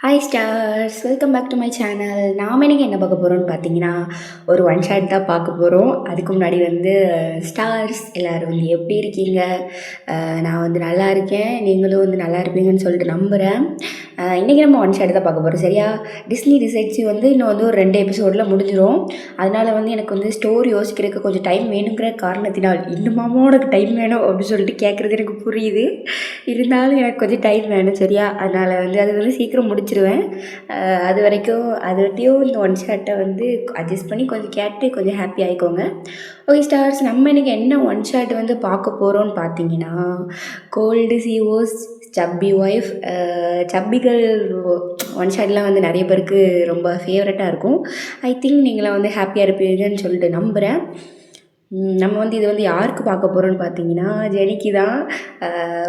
Hi stars, welcome back to my channel. நாம் இன்றைக்கி என்ன பார்க்க போகிறோம்னு பார்த்தீங்கன்னா, ஒரு ஒன் ஷாட் தான் பார்க்க போகிறோம். அதுக்கு முன்னாடி ஸ்டார்ஸ் எல்லோரும் எப்படி இருக்கீங்க? நான் நல்லா இருக்கேன், நீங்களும் நல்லா இருப்பீங்கன்னு சொல்லிட்டு நம்புகிறேன். இன்றைக்கி நம்ம ஒன் ஷாட் தான் பார்க்க போகிறோம், சரியா? டிஸ்னி ரிசர்ச்சி இன்னும் ஒரு 2 எபிசோடில் முடிஞ்சிடும். அதனால் எனக்கு ஸ்டோரி யோசிக்கிறதுக்கு கொஞ்சம் டைம் வேணுங்கிற காரணத்தினால், இன்னுமாமா உனக்கு டைம் வேணும் அப்படின்னு சொல்லிட்டு கேட்குறது எனக்கு புரியுது. இருந்தாலும் எனக்கு கொஞ்சம் டைம் வேணும், சரியா? அதனால் அது சீக்கிரம் முடிச்சிடுவேன். அது வரைக்கும் அதுவட்டையும் இந்த ஒன் ஷாட்டை அட்ஜஸ்ட் பண்ணி கொஞ்சம் கேட்டு கொஞ்சம் ஹாப்பி ஆகிக்கோங்க. ஓகே ஸ்டார்ஸ், நம்ம இன்றைக்கி என்ன ஒன் ஷாட் பார்க்க போகிறோன்னு பார்த்தீங்கன்னா, கோல்டு சிஓஸ் சப்பி ஒய்ஃப். சப்பிகள் ஒன் ஷாட்லாம் நிறைய பேருக்கு ரொம்ப ஃபேவரட்டாக இருக்கும். ஐ திங்க் நீங்களாம் ஹாப்பியாக இருப்பீங்கன்னு சொல்லிட்டு நம்புகிறேன். நம்ம இது யாருக்கு பார்க்க போகிறோன்னு பார்த்தீங்கன்னா, ஜெனிக்கு தான்.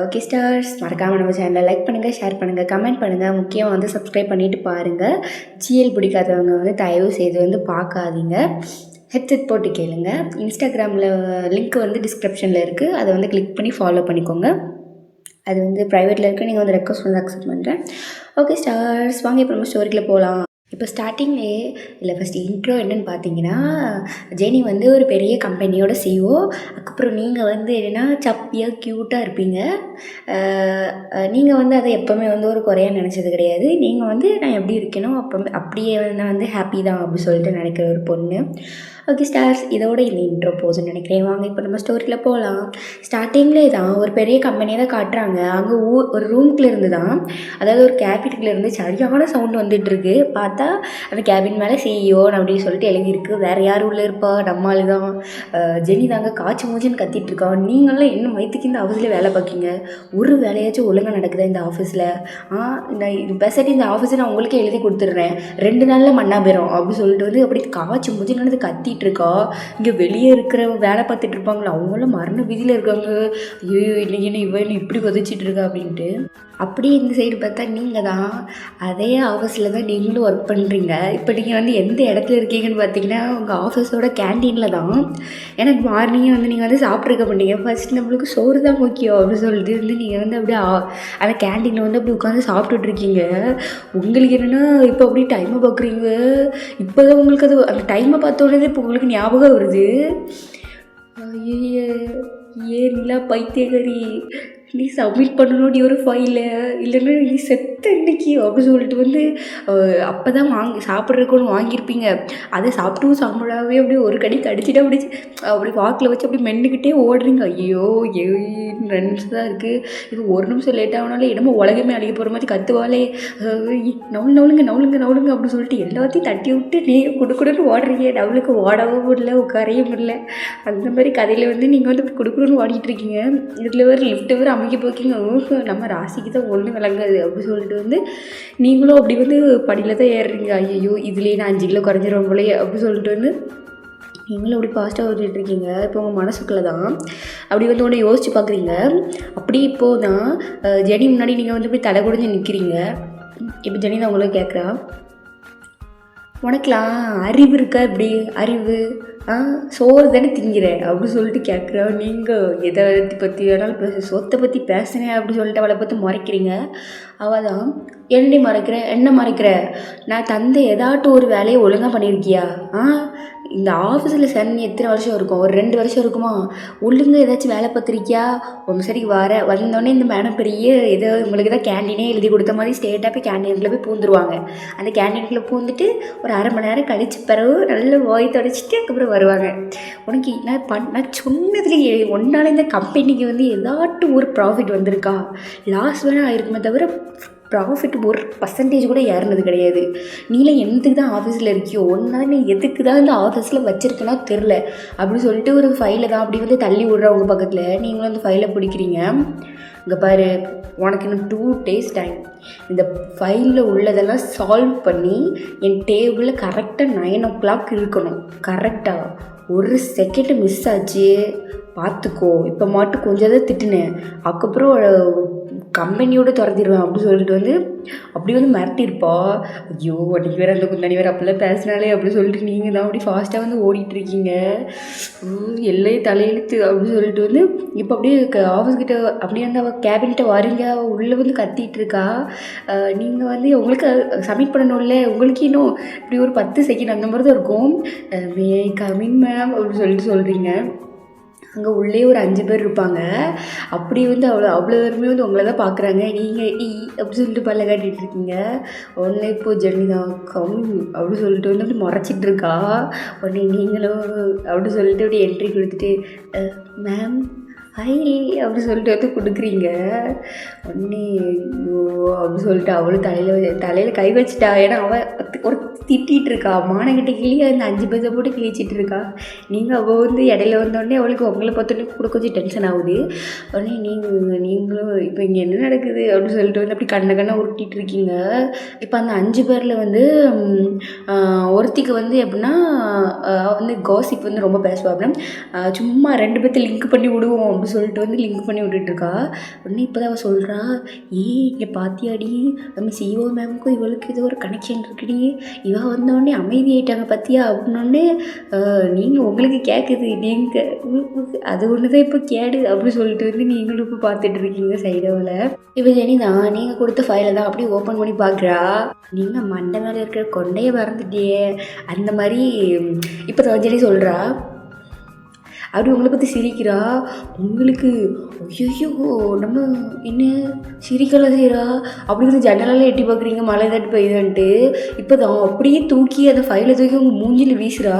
ஓகே ஸ்டார்ஸ், மறக்காமல் நம்ம சேனலை லைக் பண்ணுங்கள், ஷேர் பண்ணுங்கள், கமெண்ட் பண்ணுங்கள். முக்கியமாக சப்ஸ்கிரைப் பண்ணிவிட்டு பாருங்கள். ஜிஎல் பிடிக்காதவங்க தயவு செய்து பார்க்காதீங்க. ஹெட்செட் போட்டு கேளுங்க. இன்ஸ்டாகிராமில் லிங்க் டிஸ்கிரிப்ஷனில் இருக்குது, அதை கிளிக் பண்ணி ஃபாலோ பண்ணிக்கோங்க. அது ப்ரைவேட்டில் இருக்குது, நீங்கள் ரெக்வஸ்ட் அக்செப்ட் பண்ணுறேன். ஓகே ஸ்டார்ஸ், வாங்க இப்போ நம்ம ஸ்டோரிக்குள்ளே போகலாம். இப்போ ஸ்டார்டிங்லே இல்லை, ஃபஸ்ட்டு இன்ட்ரோ என்னென்னு பார்த்தீங்கன்னா, ஜெனி ஒரு பெரிய கம்பெனியோட சிஓ. அதுக்கப்புறம் நீங்கள் என்னென்னா சப்பியாக க்யூட்டாக இருப்பீங்க. நீங்கள் அதை எப்போவுமே ஒரு குறையாக நினச்சது கிடையாது. நீங்கள் நான் எப்படி இருக்கேனோ அப்படியே நான் ஹாப்பி தான் அப்படின்னு சொல்லிட்டு நினைக்கிற ஒரு பொண்ணு. ஓகே ஸ்டார்ஸ், இதோட இந்த இன்ட்ரோ போதுன்னு நினைக்கிறேன். வாங்க இப்போ நம்ம ஸ்டோரியில் போகலாம். ஸ்டார்டிங்லே தான் ஒரு பெரிய கம்பெனியை தான் காட்டுறாங்க. அங்கே ஒரு ரூம்குள்ளே இருந்து தான், அதாவது ஒரு கேபினுக்குள்ளே இருந்து சரியான சவுண்டு வந்துட்டுருக்கு. பார்த்தா அந்த கேபின் மேலே சிஇஓன்னு அப்படின்னு சொல்லிட்டு எழுதியிருக்கு. வேறு யார் உள்ளே இருப்பா? நம்மளால தான். ஜெனி தாங்க காய்ச்சி மூச்சின்னு கத்திட்டுருக்கா. நீங்களாம் என்ன வயிற்றுக்கு இந்த ஆஃபீஸில் வேலை பார்க்கிங்க? ஒரு வேலையாச்சும் ஒழுங்காக நடக்குதா இந்த ஆஃபீஸில்? நான் இது பேசாட்டி இந்த ஆஃபீஸை நான் உங்களுக்கே எழுதி கொடுத்துட்றேன், 2 நாளில் மண்ணா போயிடும் அப்படின்னு சொல்லிட்டு அப்படி காய்ச்சி மூச்சின்னு கத்திட்டு இருக்கா. இங்கே வெளியே இருக்கிற வேலை பார்த்துட்டு இருப்பாங்களா, அவங்களும் மரண விதியில் இருக்காங்க. ஐயோ, இன்னைக்கு என்ன இவன் இப்படி கொதிச்சிட்டு இருக்கா அப்படின்ட்டு. அப்படியே இந்த சைடு பார்த்தா நீங்கள் தான் அதே ஆஃபீஸில் தான் நீங்களும் ஒர்க் பண்ணுறீங்க. இப்போ நீங்கள் எந்த இடத்துல இருக்கீங்கன்னு பார்த்தீங்கன்னா, உங்கள் ஆஃபீஸோட கேன்டீனில் தான். எனக்கு மார்னிங்கே நீங்கள் சாப்பிட்ருக்க பண்ணீங்க. ஃபஸ்ட் நம்மளுக்கு சோறு தான் முக்கியம் அப்படின்னு சொல்லிட்டு நீங்கள் அப்படியே அந்த கேன்டீனில் அப்படி உட்காந்து சாப்பிட்டுட்ருக்கீங்க. உங்களுக்கு என்னென்னா இப்போ அப்படி டைமை பார்க்குறீங்க. இப்போ தான் உங்களுக்கு அந்த டைமை பார்த்தோன்னே இப்போ உங்களுக்கு ஞாபகம் வருது. ஐயே, ஏன்ல பைத்தியகாரி, நீ சப்மிட் பண்ணணும் ஒரு ஃபைலை, இல்லைன்னா நீ செத்த இன்னைக்கு அப்படின்னு சொல்லிட்டு அப்போ தான் சாப்பிட்றதுக்கு ஒன்று வாங்கியிருப்பீங்க. அதை சாப்பிடாவே அப்படியே ஒரு கடி கடிச்சிட்டு அப்படி வாக்கில் வச்சு அப்படி மென்னுக்கிட்டே ஓடுறீங்க. ஐயோ, 2 நிமிஷம் தான் இருக்குது. இப்போ 1 நிமிஷம் லேட் ஆகினாலே என்னமோ உலகமே அழிக்க போகிற மாதிரி கத்துவாலே. நவுளுங்க அப்படின்னு சொல்லிட்டு எல்லாத்தையும் தட்டி விட்டு நீங்கள் குடுக்குடுன்னு ஓடுறீங்க. நம்மளுக்கு ஓடவும் முடியல, உட்காரையும் முடியல. அந்த மாதிரி கதையில் நீங்கள் குடுக்குடுன்னு ஓடிட்டு இருக்கீங்க. இதில் ஒரு லிஃப்ட்டு வேறு அமைக்க போக்கிங்க. நம்ம ராசிக்கு தான் ஒன்றும் விளங்காது அப்படின்னு சொல்லிட்டு நீங்களும் அப்படி படியில் தான் ஏறுறீங்க. ஐயோ, இதுலேயே நான் 5 கிலோ குறைஞ்சிரும் போலையே அப்படின்னு சொல்லிட்டு நீங்களும் அப்படி ஃபாஸ்ட்டாக ஓடிட்டுருக்கீங்க. இப்போ உங்கள் மனசுக்குள்ளே தான் அப்படி ஒன்று யோசித்து பார்க்குறீங்க. அப்படி இப்போது தான் ஜெனி முன்னாடி நீங்கள் இப்படி தலை குடிஞ்சு நிற்கிறீங்க. இப்போ ஜெனி தான் உங்களுக்கு கேட்குறா, உனக்கெலாம் அறிவு இருக்கா? இப்படி அறிவு சோறு தானே திங்கிறேன் அப்படின்னு சொல்லிட்டு கேட்குறா. நீங்கள் எதை பற்றி வேணாலும் சொத்தை பற்றி பேசுனேன் அப்படின்னு சொல்லிட்டு அவளை பார்த்து மறைக்கிறீங்க. அவள் தான், என்னடி மறைக்கிற? என்ன மறைக்கிற? நான் தந்த ஏதாட்டும் ஒரு வேலையை ஒழுங்காக பண்ணியிருக்கியா? இந்த ஆஃபீஸில் சேர்ந்து எத்தனை வருஷம் இருக்கும்? ஒரு 2 வருஷம் இருக்குமா? ஒழுங்காக ஏதாச்சும் வேலை பார்த்துருக்கியா? சரி, வந்தோடனே இந்த மேடம் பெரிய ஏதோ உங்களுக்கு தான் கேண்டீனே எழுதி கொடுத்த மாதிரி ஸ்டேட்டாக போய் கேண்டீனுக்குள்ளே போய் பூந்துருவாங்க. அந்த கேண்டீனுக்குள்ளே பூந்துட்டு ஒரு 1/2 மணி நேரம் கழிச்சு பிறகு நல்ல வாய் தொடச்சிட்டு அதுக்கப்புறம் வருவாங்க. உனக்கு நான் சொன்னதுலேயே ஒன்றால் இந்த கம்பெனிக்கு ஏதாட்டும் ஒரு ப்ராஃபிட் வந்திருக்கா? லாஸ் வேணால் ஆயிருக்குமே தவிர ப்ராஃபிட் 1% கூட ஏறினது கிடையாது. நீலாம் எதுக்கு தான் ஆஃபீஸில் இருக்கியோ, ஒன்றா நீ எதுக்கு தான் இந்த ஆஃபீஸில் வச்சுருக்கேன்னா தெரில அப்படின்னு சொல்லிட்டு ஒரு ஃபைலை தான் அப்படி தள்ளி விட்றவங்க பக்கத்தில் நீங்களும் ஃபைலை பிடிக்கிறீங்க. இங்கே பாரு, உனக்கு இன்னும் 2 days டைம். இந்த ஃபைலில் உள்ளதெல்லாம் சால்வ் பண்ணி என் டேபிளில் கரெக்டாக 9 o'clock இருக்கணும். கரெக்டாக 1 செகண்ட் மிஸ் ஆச்சு பார்த்துக்கோ. இப்போ மட்டும் கொஞ்சம் தான் திட்டினேன், அதுக்கப்புறம் கம்பெனியோடு துரத்திடுவேன் அப்படின்னு சொல்லிட்டு வந்து அப்படி வந்து மிரட்டியிருப்பா. ஐயோ அன்றைக்கி வேறு அந்த குந்தாணி வேறு அப்படிலாம் பேசினாலே அப்படி சொல்லிட்டு நீங்கள் தான் அப்படி ஃபாஸ்ட்டாக வந்து ஓடிட்டுருக்கீங்க, எல்லையே தலையெழுத்து அப்படின்னு சொல்லிட்டு வந்து இப்போ அப்படியே ஆஃபீஸ்கிட்ட அப்படியே வந்து அவள் கேபின்கிட்ட வரீங்க, உள்ளே வந்து கத்திகிட்டு இருக்கா. நீங்கள் வந்து உங்களுக்கு சப்மிட் பண்ணணும்ல, உங்களுக்கு இன்னும் இப்படி ஒரு 10 செகண்ட் அந்த மாதிரி தான் இருக்கும். மே கமின் மேம் அப்படின்னு சொல்லிட்டு சொல்கிறீங்க. அங்கே உள்ளே ஒரு 5 பேர் இருப்பாங்க. அப்படி வந்து அவ்வளோ பேருமே வந்து உங்களை தான் பார்க்குறாங்க. நீங்கள் அப்படி சொல்லிட்டு பல்ல காட்டிகிட்டு இருக்கீங்க. உடனே இப்போ ஜெனிதா அப்படின்னு சொல்லிட்டு வந்து அப்படி முறைச்சிட்டு இருக்கா. உடனே நீங்களும் அப்படி சொல்லிட்டு அப்படி என்ட்ரி கொடுத்துட்டு மேம் ஹை அப்படி சொல்லிட்டு வந்து கொடுக்குறீங்க. உடனே ஐயோ அப்படி சொல்லிட்டு அவளும் தலையில் கை வச்சுட்டா. ஏன்னா அவள் ஒரு திட்டிகிட்டு இருக்கா, மானங்கிட்ட கிளியே அந்த 5 பேரை போட்டு கிழிச்சிட்டு இருக்கா. நீங்கள் அவள் வந்து இடையில வந்தோடனே அவளுக்கு உங்களை பார்த்தோன்னே கூட கொஞ்சம் டென்ஷன் ஆகுது. உடனே நீங்களும் இப்போ இங்கே என்ன நடக்குது அப்படின்னு சொல்லிட்டு வந்து அப்படி கண்ணை உருட்டிகிட்டு இருக்கீங்க. இப்போ அந்த 5 பேரில் வந்து ஒருத்திக்கு வந்து எப்படின்னா வந்து காசிப் வந்து ரொம்ப பேசுவாங்க. சும்மா 2 பேர்த்து லிங்க் பண்ணி விடுவோம் அப்படின்னு சொல்லிட்டு வந்து லிங்க் பண்ணி விட்டுட்டுருக்கா. உடனே இப்போ தான் அவள் சொல்கிறா, இங்கே பாத்தியாடி நம்ம சிஓ மேமுக்கும் இவளுக்கு ஏதோ ஒரு கனெக்ஷன் இருக்குடி, இவள் வந்தோடனே அமைதி ஆகிட்டாங்க பார்த்தியா அப்படின்னோடனே நீங்கள் உங்களுக்கு கேட்குது, நீங்கள் அது ஒன்று தான் இப்போ கேடு அப்படி சொல்லிட்டு வந்து நீங்களும் இப்போ பார்த்துட்ருக்கீங்க சைடவில். இப்போ ஜெனிதா நீங்கள் கொடுத்த ஃபைலை தான் அப்படியே ஓப்பன் பண்ணி பார்க்குறா. நீங்கள் மண்டை மேலே இருக்கிற கொண்டையை மறந்துட்டியே அந்த மாதிரி இப்போ தான் ஜெனி சொல்கிறா. அப்படி உங்களை பற்றி சிரிக்கிறா. உங்களுக்கு ஐயோ நம்ம என்ன சிரிக்கலை செய்கிறா அப்படி வந்து ஜன்னலால் எட்டி பார்க்குறீங்க மழை தட்டு பெய்யுதான்ட்டு. இப்போ தான் அப்படியே தூக்கி அந்த ஃபைலை தூக்கி உங்கள் மூஞ்சில் வீசுகிறா.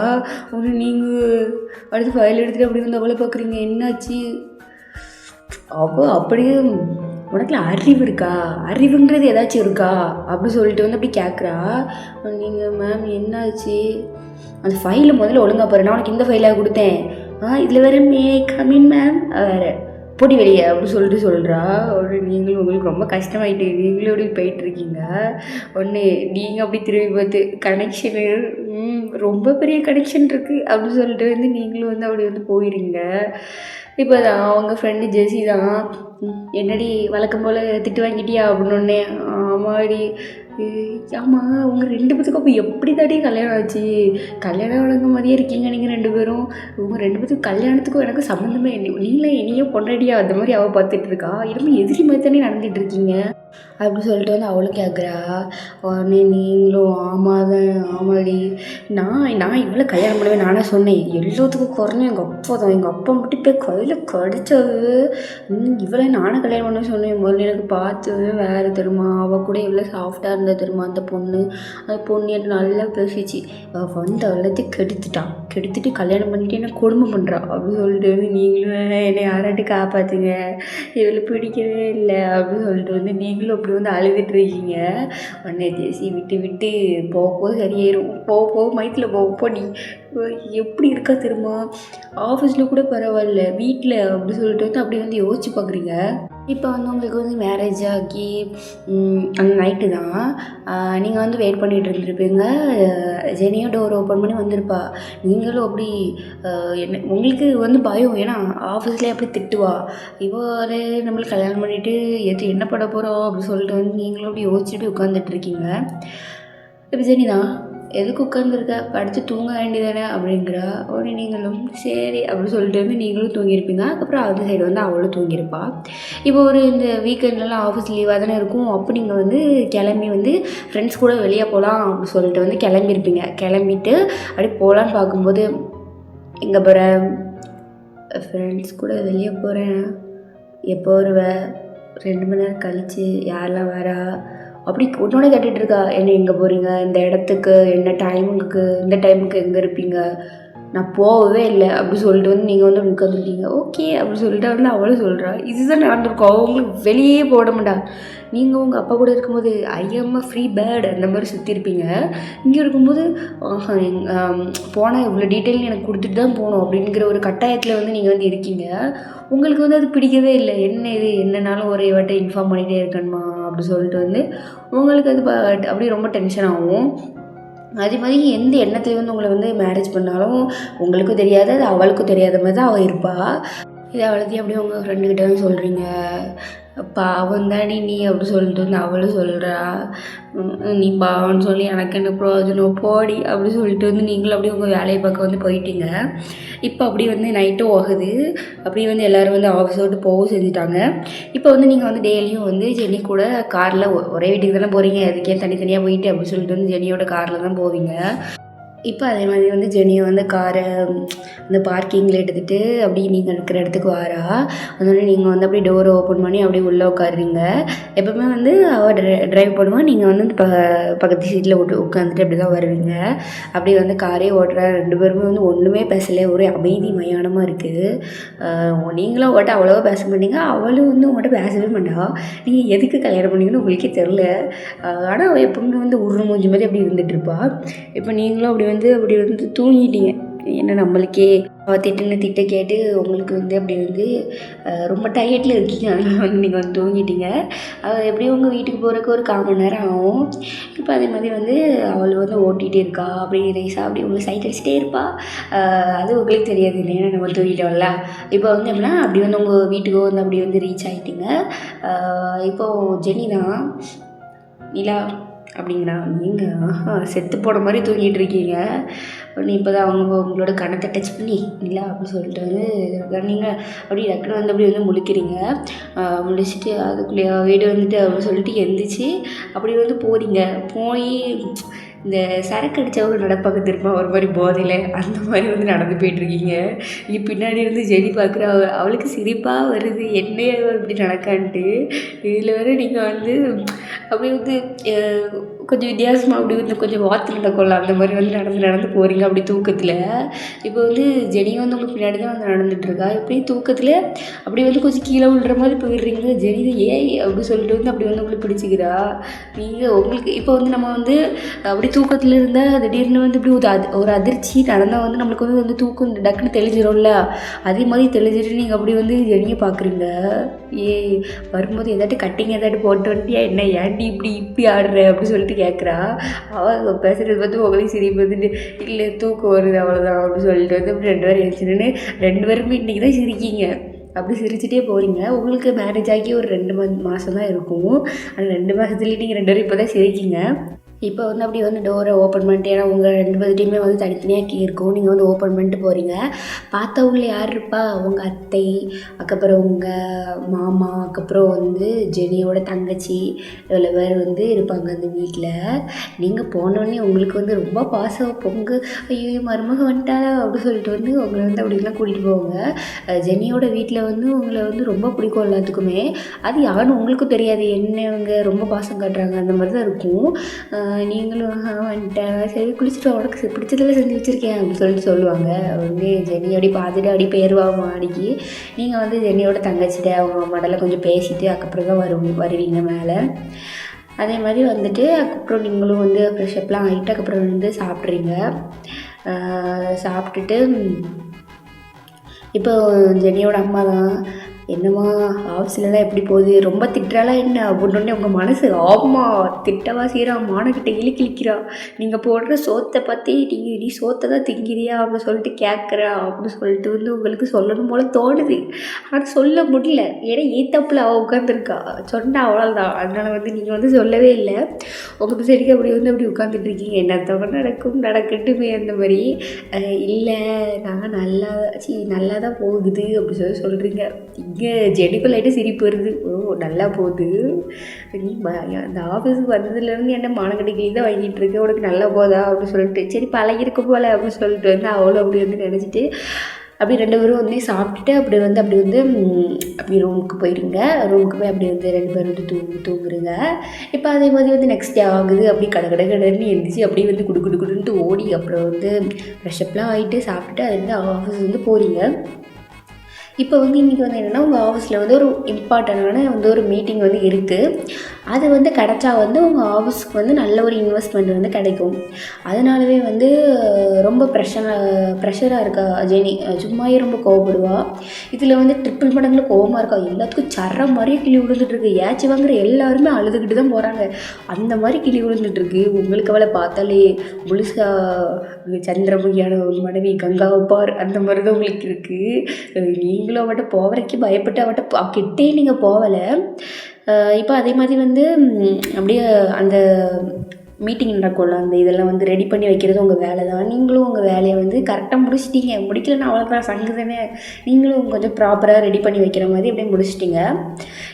ஒன்று நீங்கள் அடுத்து ஃபைல் எடுத்துகிட்டு அப்படி வந்து அவளை பார்க்குறீங்க, என்னாச்சு? அவள் அப்படியே உனக்குல அறிவு இருக்கா, அறிவுங்கிறது ஏதாச்சும் இருக்கா அப்படி சொல்லிட்டு வந்து அப்படி கேட்குறா. நீங்கள் மேம் என்னாச்சு அந்த ஃபைலை முதல்ல ஒழுங்காக பாரு, நான் உனக்கு இந்த ஃபைலாக கொடுத்தேன், இதில் வேறு மே கமின் மேம் வேறு பொடி வெளியே அப்படின்னு சொல்லிட்டு சொல்கிறா. உடனே நீங்களும் உங்களுக்கு ரொம்ப கஷ்டமாயிட்டு நீங்களும் அப்படி போயிட்டுருக்கீங்க. உடனே நீங்கள் அப்படி திரும்பி பார்த்து கனெக்ஷனு ரொம்ப பெரிய கனெக்ஷன் இருக்குது அப்படின்னு சொல்லிட்டு வந்து நீங்களும் வந்து அப்படி வந்து போயிடுங்க. இப்போ தான் அவங்க ஃப்ரெண்டு ஜெசி தான், என்னடி வழக்கம் போல் திட்டு வாங்கிட்டியா அப்படின்னோடனே, ஆமாடி ஆமாம் உங்கள் 2 பேத்துக்கும் அப்போ எப்படி தாடி கல்யாணம் ஆச்சு, கல்யாணம் வழங்க மாதிரியே இருக்கீங்க நீங்கள் 2 பேரும், உங்கள் 2 பேத்துக்கும் கல்யாணத்துக்கும் எனக்கு சம்மந்தமே நீங்களே என்னையோ பொண்டாடியா அந்த மாதிரி அவள் பார்த்துட்ருக்கா, இனிமேல் எதிரி மாதிரி தானே நடந்துகிட்டு இருக்கீங்க அப்படி சொல்லிட்டு வந்து அவளும் கேட்குறா. உடனே நீங்களும் ஆமாடி நான் இவ்வளோ கல்யாணம் பண்ணுவேன் நானே சொன்னேன், எல்லாத்துக்கும் குறைஞ்சும் எங்கள் அப்பா தான், எங்கள் அப்பா மட்டும் போய் கையில் கடிச்சது இவ்வளோ நானும் கல்யாணம் பண்ண சொன்னேன். முதல்ல எனக்கு பார்த்தது வேறு தெரியுமா, அவள் கூட எவ்வளோ சாஃப்டாக இருந்தா தெரியுமா அந்த பொண்ணு எனக்கு நல்லா பேசிச்சு, அவள் வந்து எல்லாத்தையும் கெடுத்துட்டு கல்யாணம் பண்ணிட்டு என்ன கொடுமை பண்ணுறா அப்படின்னு சொல்லிட்டு வந்து நீங்களும் என்னை யாராட்டி காப்பாற்றுங்க, இவளை பிடிக்கவே இல்லை அப்படின்னு சொல்லிட்டு வந்து நீங்களும் அப்படி வந்து அழுதுட்டுருக்கீங்க. உடனே ஜெசி விட்டு போக சரியாயிரும், போக மைத்தில் போடி எப்படி இருக்கா தெரியுமா, ஆஃபீஸில் கூட பரவாயில்ல வீட்டில் அப்படி சொல்லிட்டு வந்து அப்படி வந்து யோசிச்சு பார்க்குறீங்க. இப்போ வந்து உங்களுக்கு வந்து மேரேஜ் ஆகி அந்த நைட்டு தான் நீங்கள் வந்து வெயிட் பண்ணிகிட்டு இருந்துருப்பீங்க. ஜெனியும் டோர் ஓப்பன் பண்ணி வந்திருப்பா. நீங்களும் அப்படி என்ன உங்களுக்கு வந்து பயம், ஏன்னா ஆஃபீஸ்லேயே அப்படி திட்டுவா, இவளே நம்மளுக்கு கல்யாணம் பண்ணிவிட்டு என்ன பண்ண போகிறோம் அப்படி சொல்லிட்டு வந்து நீங்களும் அப்படி யோசிச்சுட்டு உட்காந்துட்டு இருக்கீங்க. இப்போ ஜெனி தான் எதுக்கு உட்காந்துருக்க, படித்து தூங்க வேண்டியதானே அப்படிங்கிறா. உடனே நீங்களும் சரி அப்படின்னு சொல்லிட்டு வந்து நீங்களும் தூங்கியிருப்பீங்க. அதுக்கப்புறம் அந்த சைடு வந்து அவளும் தூங்கியிருப்பா. இப்போ ஒரு இந்த வீக்கெண்ட்லலாம் ஆஃபீஸ் லீவாக தானே இருக்கும், அப்போ நீங்கள் வந்து கிளம்பி வந்து ஃப்ரெண்ட்ஸ் கூட வெளியே போகலாம் அப்படின்னு சொல்லிட்டு வந்து கிளம்பியிருப்பீங்க. கிளம்பிட்டு அப்படி போகலான்னு பார்க்கும்போது எங்கே போகிறேன், ஃப்ரெண்ட்ஸ் கூட வெளியே போகிறேன், எப்போ வருவேன், 2 மணி நேரம் கழிச்சு யாரெல்லாம் வரா அப்படி உன்னோட கேட்டுட்ருக்கா. என்ன எங்கே போகிறீங்க, இந்த இடத்துக்கு என்ன டைமுக்கு, இந்த டைமுக்கு எங்கே இருப்பீங்க, நான் போகவே இல்லை அப்படி சொல்லிட்டு வந்து நீங்கள் வந்து உட்காந்துருக்கீங்க. ஓகே அப்படின்னு சொல்லிட்டு வந்து அவளும் சொல்கிறா. இதுதான் நடந்திருக்கும், அவங்களுக்கு வெளியே போட மாட்டா. நீங்கள் உங்கள் அப்பா கூட இருக்கும்போது ஐஎம்மா ஃப்ரீ பேர்டு அந்த மாதிரி சுற்றிருப்பீங்க. இங்கே இருக்கும்போது போனால் இவ்வளோ டீட்டெயில் எனக்கு கொடுத்துட்டு தான் போகணும் அப்படிங்கிற ஒரு கட்டாயத்தில் வந்து நீங்கள் வந்து இருக்கீங்க. உங்களுக்கு வந்து அது பிடிக்கவே இல்லை. என்ன இது என்னன்னாலும் ஒரே வாட்டை இன்ஃபார்ம் பண்ணிகிட்டே இருக்கணுமா அப்படி சொல்லிட்டு வந்து உங்களுக்கு அது அப்படியே ரொம்ப டென்ஷன் ஆகும். அதே மாதிரி எந்த எண்ணத்துல வந்து உங்களை வந்து மேரேஜ் பண்ணாலும் உங்களுக்கும் தெரியாது, அது அவளுக்கும் தெரியாத மாதிரி தான் அவள் இருப்பாள். இதை அவ்வளோத்தையும் அப்படியே உங்கள் ஃப்ரெண்டுக்கிட்ட தான் சொல்கிறீங்க. பாவம் தானே நீ அப்படி சொல்லிட்டு வந்து அவளும் சொல்கிறா, நீ பாவம்னு சொல்லி எனக்கு என்ன பிரயோஜனம் போடி அப்படி சொல்லிட்டு வந்து நீங்களும் அப்படியே உங்கள் வேலையை பார்க்க வந்து போயிட்டீங்க. இப்போ அப்படி வந்து நைட்டும் ஆகுது. அப்படி வந்து எல்லோரும் வந்து ஆஃபீஸ் விட்டு போகவும் செஞ்சுட்டாங்க. இப்போ வந்து நீங்கள் வந்து டெய்லியும் வந்து ஜெனி கூட காரில் ஒரே வீட்டுக்கு தானே போகிறீங்க, அதுக்கே தனித்தனியாக போயிட்டு அப்படி சொல்லிட்டு வந்து ஜெனியோட காரில் தான் போவீங்க. இப்போ அதே மாதிரி வந்து ஜெனியை வந்து காரை அந்த பார்க்கிங்கில் எடுத்துகிட்டு அப்படியே நீங்கள் இருக்கிற இடத்துக்கு வாரா. அதனால நீங்கள் வந்து அப்படியே டோரை ஓப்பன் பண்ணி அப்படியே உள்ளே உட்காடுறீங்க. எப்போவுமே வந்து அவள் ட்ரைவ் பண்ணுவாள், நீங்கள் வந்து பக்கத்து சீட்டில் உட்காந்துட்டு அப்படி தான் வருவீங்க. அப்படி வந்து காரே ஓட்டுற 2 பேருமே வந்து ஒன்றுமே பேசலை, ஒரே அமைதி மயானமாக இருக்குது. நீங்களும் அவட்ட அவ்வளோவா பேச மாட்டீங்க, அவளும் வந்து உங்கள்கிட்ட பேசவே மாட்டாள். நீங்கள் எதுக்கு கல்யாணம் பண்ணிங்கன்னு உங்களுக்கே தெரில. ஆனால் அவள் எப்பவுமே வந்து உருள் மூஞ்சி மாதிரி அப்படி இருந்துகிட்ருப்பாள். இப்போ நீங்களும் அப்படி வந்து தூங்கிட்டீங்க. ஏன்னா நம்மளுக்கே அவள் திட்ட கேட்டு உங்களுக்கு வந்து அப்படி வந்து ரொம்ப டயர்டில் இருக்கீங்க. அதனால் வந்து நீங்கள் வந்து தூங்கிட்டீங்க. அவள் எப்படியும் உங்கள் வீட்டுக்கு போகிறதுக்கு ஒரு 1/4 மணி நேரம் ஆகும். இப்போ அதே மாதிரி வந்து அவள் வந்து ஓட்டிகிட்டே இருக்கா, அப்படி ரேஸாக அப்படி உங்களுக்கு சைட் அடிச்சிட்டே இருப்பாள். அது உங்களுக்கு தெரியாது இல்லையா, நம்ம தூங்கிட்டோம்ல. இப்போ வந்து எப்படின்னா அப்படி வந்து உங்கள் வீட்டுக்கு வந்து அப்படி வந்து ரீச் ஆகிட்டீங்க. இப்போது ஜெனி தான், நிலா அப்படிங்கிறா. நீங்கள் செத்து போன மாதிரி தூங்கிட்டு இருக்கீங்க. இப்போ தான் உங்களோட கணத்தை டச் பண்ணி நிலா அப்படின்னு சொல்லிட்டு வந்து நீங்கள் அப்படி டக்குன்னு வந்து அப்படி வந்து முழிக்கிறீங்க. முழிச்சிட்டு அதுக்குள்ளேயே வீடு வந்துட்டு அப்படின்னு சொல்லிட்டு எந்திரிச்சு அப்படி வந்து போகிறீங்க. போய் இந்த சரக்கு அடித்தவங்க நடப்பாங்க திரும்ப ஒரு மாதிரி போதையில், அந்த மாதிரி வந்து நடந்து போயிட்டுருக்கீங்க. பின்னாடி இருந்து ஜெனி பார்க்குற அவளுக்கு சிரிப்பாக வருது, என்னையே இப்படி நடக்கான்ட்டு. இதில் வேறு நீங்கள் வந்து அப்படி வந்து கொஞ்சம் வித்தியாசமாக அப்படி வந்து கொஞ்சம் வாத்து நடக்கும்ல, அந்த மாதிரி வந்து நடந்து போகிறீங்க அப்படி தூக்கத்தில். இப்போ வந்து ஜெனியும் வந்து உங்களுக்கு பின்னாடி தான் வந்து நடந்துகிட்ருக்கா. இப்படி தூக்கத்தில் அப்படி வந்து கொஞ்சம் கீழே விழுற மாதிரி போயிடுறீங்க. ஜெனி ஏய் அப்படி சொல்லிட்டு வந்து அப்படி வந்து உங்களுக்கு பிடிச்சிக்கிறா. நீங்கள் உங்களுக்கு இப்போ வந்து நம்ம வந்து அப்படி தூக்கத்தில் இருந்தால் திடீர்னு வந்து இப்படி ஒரு அதிர்ச்சி நடந்தால் வந்து நம்மளுக்கு வந்து தூக்கம் டக்குன்னு தெளிஞ்சிடும்ல, அதே மாதிரி தெளிஞ்சிட்டு நீங்கள் அப்படி வந்து ஜெனியை பார்க்குறீங்க. வரும்போது கட்டிங் போட்டு வந்துட்டியா என்ன, ஏன்டி இப்படி ஆடுற அப்படி சொல்லிட்டு கேட்குறா. அவள் பேசுகிறது பார்த்து உங்களுக்கு சிரிப்பு வந்துட்டு, இல்லை தூக்கம் வருது அவ்வளோதான் அப்படி சொல்லிட்டு வந்து அப்படி 2 பேரும் எழுச்சின்னு 2 பேருமே இன்றைக்கி தான் சிரிக்கீங்க. அப்படி சிரிச்சிட்டே போகிறீங்க. உங்களுக்கு மேரேஜ் ஆகி ஒரு 2 மாதம் தான் இருக்கும். அந்த 2 மாதத்துலேயே நீங்கள் 2 பேரும் இப்போ தான் சிரிக்கீங்க. இப்போ வந்து அப்படி வந்து டோரை ஓப்பன் பண்ணிட்டு, ஏன்னா உங்கள் 2 பேர்கிட்டையுமே வந்து தனித்தனியாக கீ இருக்கும். நீங்கள் வந்து ஓப்பன் பண்ணிட்டு போகிறீங்க. பார்த்தவங்கள யார் இருப்பா, உங்கள் அத்தை, அதுக்கப்புறம் உங்கள் மாமா, அதுக்கப்புறம் வந்து ஜெனியோட தங்கச்சி, இவ்வளோ பேர் வந்து இருப்பாங்க அந்த வீட்டில். நீங்கள் போனோடனே உங்களுக்கு வந்து ரொம்ப பாசம் பொங்கு, ஐயோ மருமக வந்துட்டாளா அப்படி சொல்லிட்டு வந்து உங்களை வந்து அப்படிலாம் கூட்டிகிட்டு போவாங்க. ஜெனியோட வீட்டில் வந்து உங்களை வந்து ரொம்ப பிடிக்கும் எல்லாத்துக்குமே. அது யாருன்னு உங்களுக்கும் தெரியாது, என்ன இவங்க ரொம்ப பாசம் காட்டுறாங்க அந்த மாதிரி தான் இருக்கும். நீங்களும் வந்துட்டேன், சரி குளிச்சுட்டு உனக்கு பிடிச்சதெல்லாம் செஞ்சு வச்சுருக்கேன் அப்படின்னு சொல்லிட்டு சொல்லுவாங்க. வந்து ஜெனி அப்படி பார்த்துட்டு அப்படி போயிடுவாங்க மாடிக்கு. நீங்கள் வந்து ஜெனியோட தங்கச்சிட்ட அவங்க அம்மாடெல்லாம் கொஞ்சம் பேசிட்டு அதுக்கப்புறம் தான் வருவீங்க மேலே. அதே மாதிரி வந்துட்டு அதுக்கப்புறம் நீங்களும் வந்து ஃப்ரெஷ்அப்லாம் ஆகிட்டு அதுக்கப்புறம் வந்து சாப்பிட்றீங்க. சாப்பிட்டுட்டு இப்போ ஜெனியோட அம்மா தான், என்னம்மா ஆஃபீஸ்லலாம் எப்படி போகுது, ரொம்ப திட்டுறாளா என்ன அப்படின்னோடனே உங்கள் மனசு ஆமாம் திட்டவா செய்கிறா, மானக்கிட்ட இழிக்கிறா, நீங்கள் போடுற சோத்தை பற்றி நீ சோத்தை தான் திங்கிறியா அப்படின்னு சொல்லிட்டு கேட்குறா அப்படின்னு சொல்லிட்டு வந்து உங்களுக்கு சொல்லணும் போல் தோணுது. ஆனால் சொல்ல முடியல, ஏன்னா ஏத்தப்பில் அவள் உட்காந்துருக்கா, சொன்னா அவ்வளோதான். அதனால் வந்து நீங்கள் வந்து சொல்லவே இல்லை. உங்கள் சரிக்கு அப்படி வந்து அப்படி உட்காந்துட்ருக்கீங்க. என்னத்தவங்க நடக்கட்டுமே அந்த மாதிரி. இல்லை நாங்கள் நல்லா தான் போகுது அப்படி சொல்கிறீங்க. இங்கே ஜெனிக்கு லைட்டாக சிரிப்பு வருது. நல்லா போகுது, நீ அந்த ஆஃபீஸுக்கு வந்ததுலேருந்து என்ன மானக்கட்டி கிளி தான் வாங்கிட்டு இருக்க, உனக்கு நல்லா போதா அப்படின்னு சொல்லிட்டு, சரி பழகிருக்க போல அப்படின்னு சொல்லிட்டு வந்து அவளும் அப்படி வந்து நினச்சிட்டு அப்படி 2 பேரும் வந்து சாப்பிட்டுட்டு அப்படி வந்து அப்படி ரூமுக்கு போயிடுங்க. ரூமுக்கு போய் அப்படி வந்து 2 பேரும் வந்து தூங்குறீங்க. இப்போ அதே மாதிரி வந்து நெக்ஸ்ட் டே ஆகுது. அப்படி கடன்னு எழுந்திரிச்சு அப்படியே வந்து குடுன்ட்டு ஓடி அப்புறம் வந்து ஃப்ரெஷ்அப்லாம் ஆகிட்டு சாப்பிட்டுட்டு அது வந்து ஆஃபீஸ் வந்து போகிறீங்க. இப்போ வந்து இன்றைக்கி வந்து என்னென்னா உங்கள் ஆஃபீஸில் வந்து ஒரு இம்பார்ட்டண்டான வந்து ஒரு மீட்டிங் வந்து இருக்குது. அது வந்து கிடச்சா வந்து உங்கள் ஆஃபீஸ்க்கு வந்து நல்ல ஒரு இன்வெஸ்ட்மெண்ட் வந்து கிடைக்கும். அதனாலவே வந்து ரொம்ப ப்ரெஷராக இருக்கா ஜெனி, சும்மாவே ரொம்ப கோவப்படுவாள். இதில் வந்து ட்ரிப்பிள் மடங்கில் கோவமாக இருக்கா. எல்லாத்துக்கும் சர்ற மாதிரியே கிளி விழுந்துட்டுருக்கு. ஏச்சி வாங்குற எல்லாருமே அழுதுகிட்டு தான் போகிறாங்க. அந்த மாதிரி கிளி விழுந்துட்டுருக்கு. உங்களுக்கு அவளை பார்த்தாலே முழுசா சந்திரமுகியான ஒரு மனைவி கங்காவை பார் அந்த மாதிரி தான் உங்களுக்கு இருக்குது. நீங்களும் அவட்ட போகிறதுக்கு பயப்பட்டு அவட்ட கிட்டே நீங்கள் போகலை. இப்போ அதே மாதிரி வந்து அப்படியே அந்த மீட்டிங் நடக்கும்ல, அந்த இதெல்லாம் வந்து ரெடி பண்ணி வைக்கிறது உங்கள் வேலை தான். நீங்களும் உங்கள் வேலையை வந்து கரெக்டாக முடிச்சிட்டிங்க. முடிக்கலன்னா அவ்வளோதான், சங்கு தானே. நீங்களும் கொஞ்சம் ப்ராப்பராக ரெடி பண்ணி வைக்கிற மாதிரி அப்படியே முடிச்சிட்டிங்க.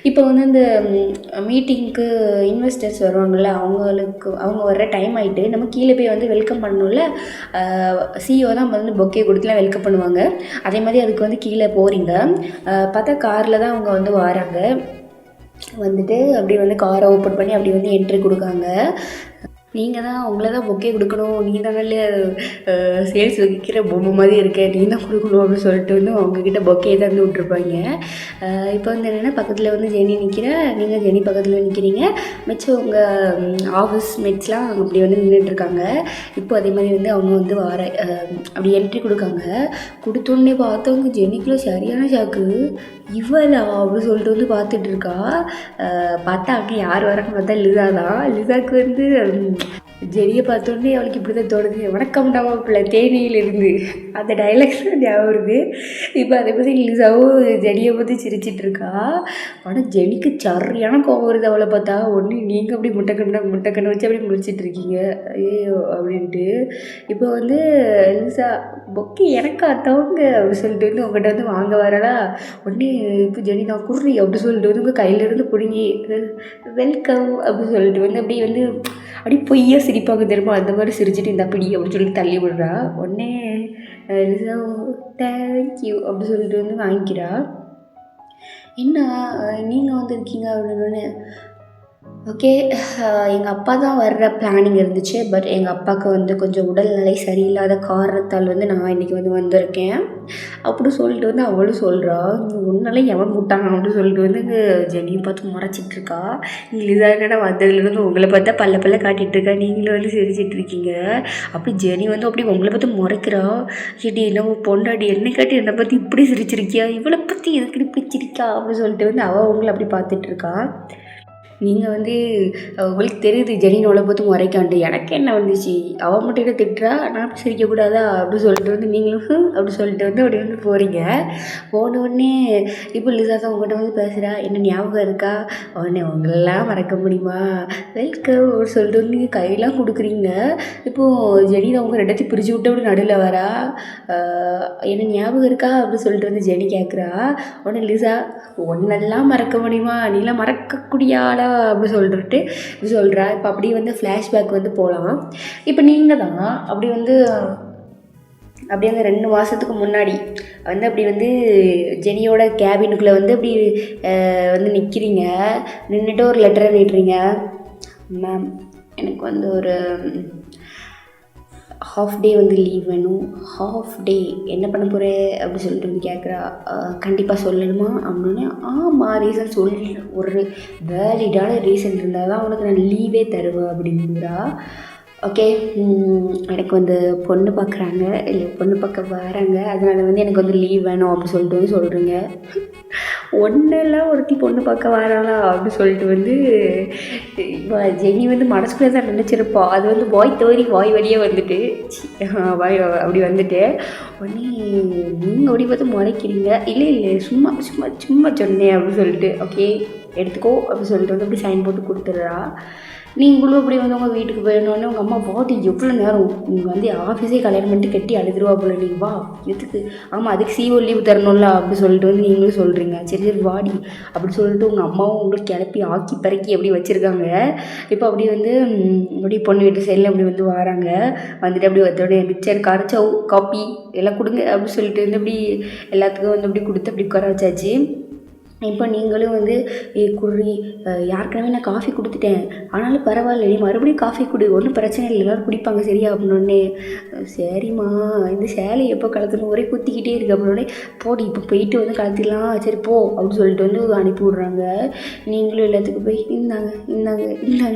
இப்போ வந்து இந்த மீட்டிங்க்கு இன்வெஸ்டர்ஸ் வருவாங்கள்ல, அவங்க வர்ற டைம் ஆகிட்டு நம்ம கீழே போய் வந்து வெல்கம் பண்ணணும்ல. சிஇஓ தான் வந்து பொக்கே கொடுத்துலாம் வெல்கம் பண்ணுவாங்க. அதே மாதிரி அதுக்கு வந்து கீழே போகிறீங்க. பார்த்தா காரில் தான் அவங்க வந்து வராங்க. வந்துட்டு அப்படி வந்து காரை ஓப்பன் பண்ணி அப்படி வந்து என்ட்ரி கொடுக்காங்க. நீங்கள் தான் உங்களை தான் பொக்கே கொடுக்கணும், நீ தான் நல்ல சேல்ஸ் வைக்கிற பொம்மை மாதிரி இருக்க, நீ தான் கொடுக்கணும் அப்படின்னு சொல்லிட்டு வந்து அவங்கக்கிட்ட பொக்கே தந்து விட்ருப்பாங்க. இப்போ வந்து என்னென்னா பக்கத்தில் வந்து ஜெனி நிற்கிற, நீங்கள் ஜெனி பக்கத்தில் நிற்கிறீங்க. மிச்சம் உங்கள் ஆஃபீஸ் மேட்ஸ்லாம் அப்படி வந்து நின்றுட்டுருக்காங்க. இப்போ அதே மாதிரி வந்து அவங்க வந்து அப்படி என்ட்ரி கொடுக்காங்க. கொடுத்தோன்னே பார்த்தவங்க ஜெனிக்குள்ள சரியான ஷாக்கு. இவளா அப்படின்னு சொல்லிட்டு வந்து பார்த்துட்டு இருக்கா. பார்த்தா அங்கே யார் வராங்க பார்த்தா லிசா தான். லிசாவுக்கு வந்து ஜெனியை பார்த்தோன்னே அவளுக்கு இப்படி தான் தோணுது, வணக்கம்டா பிள்ளை தேனியிலிருந்து, அந்த டைலாக்ஸ் தான் ஞாபகம் வருது. இப்போ அதே மாதிரி லிசாவும் ஜெனியை பற்றி சிரிச்சிட்ருக்கா. ஆனால் ஜெனிக்கு சரியான கோபம் வருது அவளை பார்த்தா. ஒன்று நீங்கள் அப்படி முட்டைக்கண்ணை வச்சு அப்படி முடிச்சிட்ருக்கீங்க, ஐயோ அப்படின்ட்டு. இப்போ வந்து லிசா பொக்கே எனக்கா தவங்க அப்படி சொல்லிட்டு வந்து உங்கள்கிட்ட வந்து வாங்க வரலா. உடனே இப்போ ஜெனி நான் குர்ரி அப்படி சொல்லிட்டு வந்து உங்கள் கையிலேருந்து பிடுங்கி வெல்கம் அப்படின்னு சொல்லிட்டு வந்து அப்படியே வந்து அப்படி பொய்யா சிரிப்பாங்க தெரியுமா, அந்த மாதிரி சிரிச்சிட்டு இந்த பிடி அப்படின்னு சொல்லிட்டு தள்ளி விடுறா. உடனே தேங்க்யூ அப்படி சொல்லிட்டு வந்து வாங்கிக்கிறா. என்ன நீங்கள் வந்திருக்கீங்க அப்படின்னு. ஓகே, எங்கள் அப்பா தான் வர்ற பிளானிங் இருந்துச்சு. பட் எங்கள் அப்பாவுக்கு வந்து கொஞ்சம் உடல்நிலை சரியில்லாத காரணத்தால் வந்து நான் இன்றைக்கி வந்து வந்திருக்கேன் அப்படி சொல்லிட்டு வந்து அவளும் சொல்கிறா. ஒன்னால எவன் விட்டாங்க அப்படின்னு சொல்லிட்டு வந்து இங்கே ஜெனியை பார்த்து முறைச்சிட்ருக்கா. இதாக என்னடா வந்ததுலேருந்து உங்களை பார்த்தா பல்ல காட்டிகிட்ருக்கா, நீங்களும் வந்து சிரிச்சிட்ருக்கீங்க. அப்படி ஜெனி வந்து அப்படி உங்களை பார்த்து முறைக்கிறா. ஏடி என்ன பொண்டாடி என்னை காட்டி என்னை பற்றி இப்படி சிரிச்சிருக்கியா, இவளை பற்றி எதுக்கு இப்படி சிரிக்கா அப்படின்னு சொல்லிட்டு வந்து அவள் உங்களை அப்படி பார்த்துட்ருக்கா. நீங்கள் வந்து உங்களுக்கு தெரியுது ஜெனினோட பார்த்து முறைக்காண்டு, எனக்கு என்ன வந்துச்சு, அவள் மட்டும் என்ன திட்டுறா, நான் சிரிக்கக்கூடாதா அப்படி சொல்லிட்டு வந்து நீங்களும் அப்படி சொல்லிட்டு வந்து அப்படி வந்து போகிறீங்க. போனவுடனே இப்போ லிசா தான் உங்கள்கிட்ட வந்து பேசுகிறா, என்ன ஞாபகம் இருக்கா, உடனே உங்களெல்லாம் மறக்க முடியுமா, வெல்கம் அப்படி சொல்லிட்டு வந்து நீங்கள் கையெல்லாம் கொடுக்குறீங்க. இப்போது ஜெனி தான் உங்கள் ரெண்டத்தையும் பிரித்து விட்டு அப்படி நடுவில் வரா. என்ன ஞாபகம் இருக்கா அப்படி சொல்லிட்டு வந்து ஜெனி கேட்குறா. உடனே லிசா ஒன்னெல்லாம் மறக்க முடியுமா, நீலாம் மறக்கக்கூடிய ஆளா அப்படி சொல்லிட்டு இப்படி சொல்கிறா. இப்போ அப்படியே வந்து ஃப்ளாஷ்பேக் வந்து போகலாம். இப்போ நீங்கள் தான் அப்படி வந்து அப்படியே அந்த 2 மாதத்துக்கு முன்னாடி வந்து அப்படி வந்து ஜெனியோட கேபினுக்குள்ளே வந்து அப்படி வந்து நிற்கிறீங்க. நின்றுட்டு ஒரு லெட்டரை நீட்டுறீங்க. மேம் எனக்கு வந்து ஒரு ஹாஃப் டே வந்து லீவ் வேணும். ஹாஃப் டே என்ன பண்ண போகிறேன் அப்படி சொல்லிட்டு வந்து கேட்குறா. கண்டிப்பாக சொல்லணுமா அப்படின்னே, ஆமாம் ரீசன் சொல்லி, ஒரு வேலிடான ரீசன் இருந்தால் தான் உனக்கு நான் லீவே தருவேன் அப்படிங்கிறா. ஓகே, எனக்கு வந்து பொண்ணு பார்க்குறாங்க, இல்லை பொண்ணு பார்க்க வராங்க, அதனால் வந்து எனக்கு வந்து லீவ் வேணும் அப்படி சொல்லிட்டு வந்து சொல்கிறீங்க. ஒன்றெல்லாம் ஒருத்தி பொண்ணு பார்க்க வராளா அப்படி சொல்லிட்டு வந்து ஜெனி வந்து மனசுக்குள்ளே தான் நினச்சிருப்பா. அது வந்து வாய் வழியே வந்துட்டு வாய் அப்படி வந்துட்டு உடனே நீங்கள் அப்படி பார்த்து முறைக்கிறீங்க. இல்லை சும்மா சும்மா சும்மா சொன்னேன் அப்படின்னு சொல்லிட்டு ஓகே எடுத்துக்கோ அப்படின்னு சொல்லிட்டு வந்து அப்படி சைன் போட்டு கொடுத்துட்றா. நீங்களும் அப்படி வந்து உங்கள் வீட்டுக்கு போயிடணுன்னே உங்கள் அம்மா வாடி எவ்வளோ நேரம், நீங்கள் வந்து ஆஃபீஸே கல்யாணம் பண்ணிட்டு கட்டி அழுதுருவா போல, நீங்கள் வா எதுக்கு, ஆமாம் அதுக்கு சிஓ லீவ் தரணும்ல அப்படி சொல்லிட்டு வந்து நீங்களும் சொல்கிறீங்க. சரி வாடி அப்படி சொல்லிட்டு உங்கள் அம்மாவும் உங்களுக்கு கிளப்பி ஆக்கி பறக்கி அப்படி வச்சுருக்காங்க. இப்போ அப்படி வந்து அப்படி பொண்ணு வீட்டு சைடில் அப்படி வந்து வராங்க. வந்துட்டு அப்படி வந்தோடனே மிக்சர் காரச்சவு காப்பி எல்லாம் கொடுங்க அப்படி சொல்லிட்டு வந்து அப்படி எல்லாத்துக்கும் வந்து அப்படி கொடுத்து அப்படி உட்கார வச்சாச்சு. இப்போ நீங்களும் வந்து குறி யாருக்கனவே நான் காஃபி கொடுத்துட்டேன், ஆனாலும் பரவாயில்ல நீ மறுபடியும் காஃபி கொடு, ஒன்றும் பிரச்சனை இல்லை, எல்லோரும் குடிப்பாங்க சரியா அப்படின்னோடனே, சரிம்மா இந்த சேலை எப்போ கலத்தணும் ஒரே குத்திக்கிட்டே இருக்குது அப்படின்னோடனே, போடி இப்போ போயிட்டு வந்து கலத்திடலாம் சரி போ அப்படின்னு சொல்லிட்டு வந்து அனுப்பி விட்றாங்க. நீங்களும் எல்லாத்துக்கும் போய் இந்தாங்க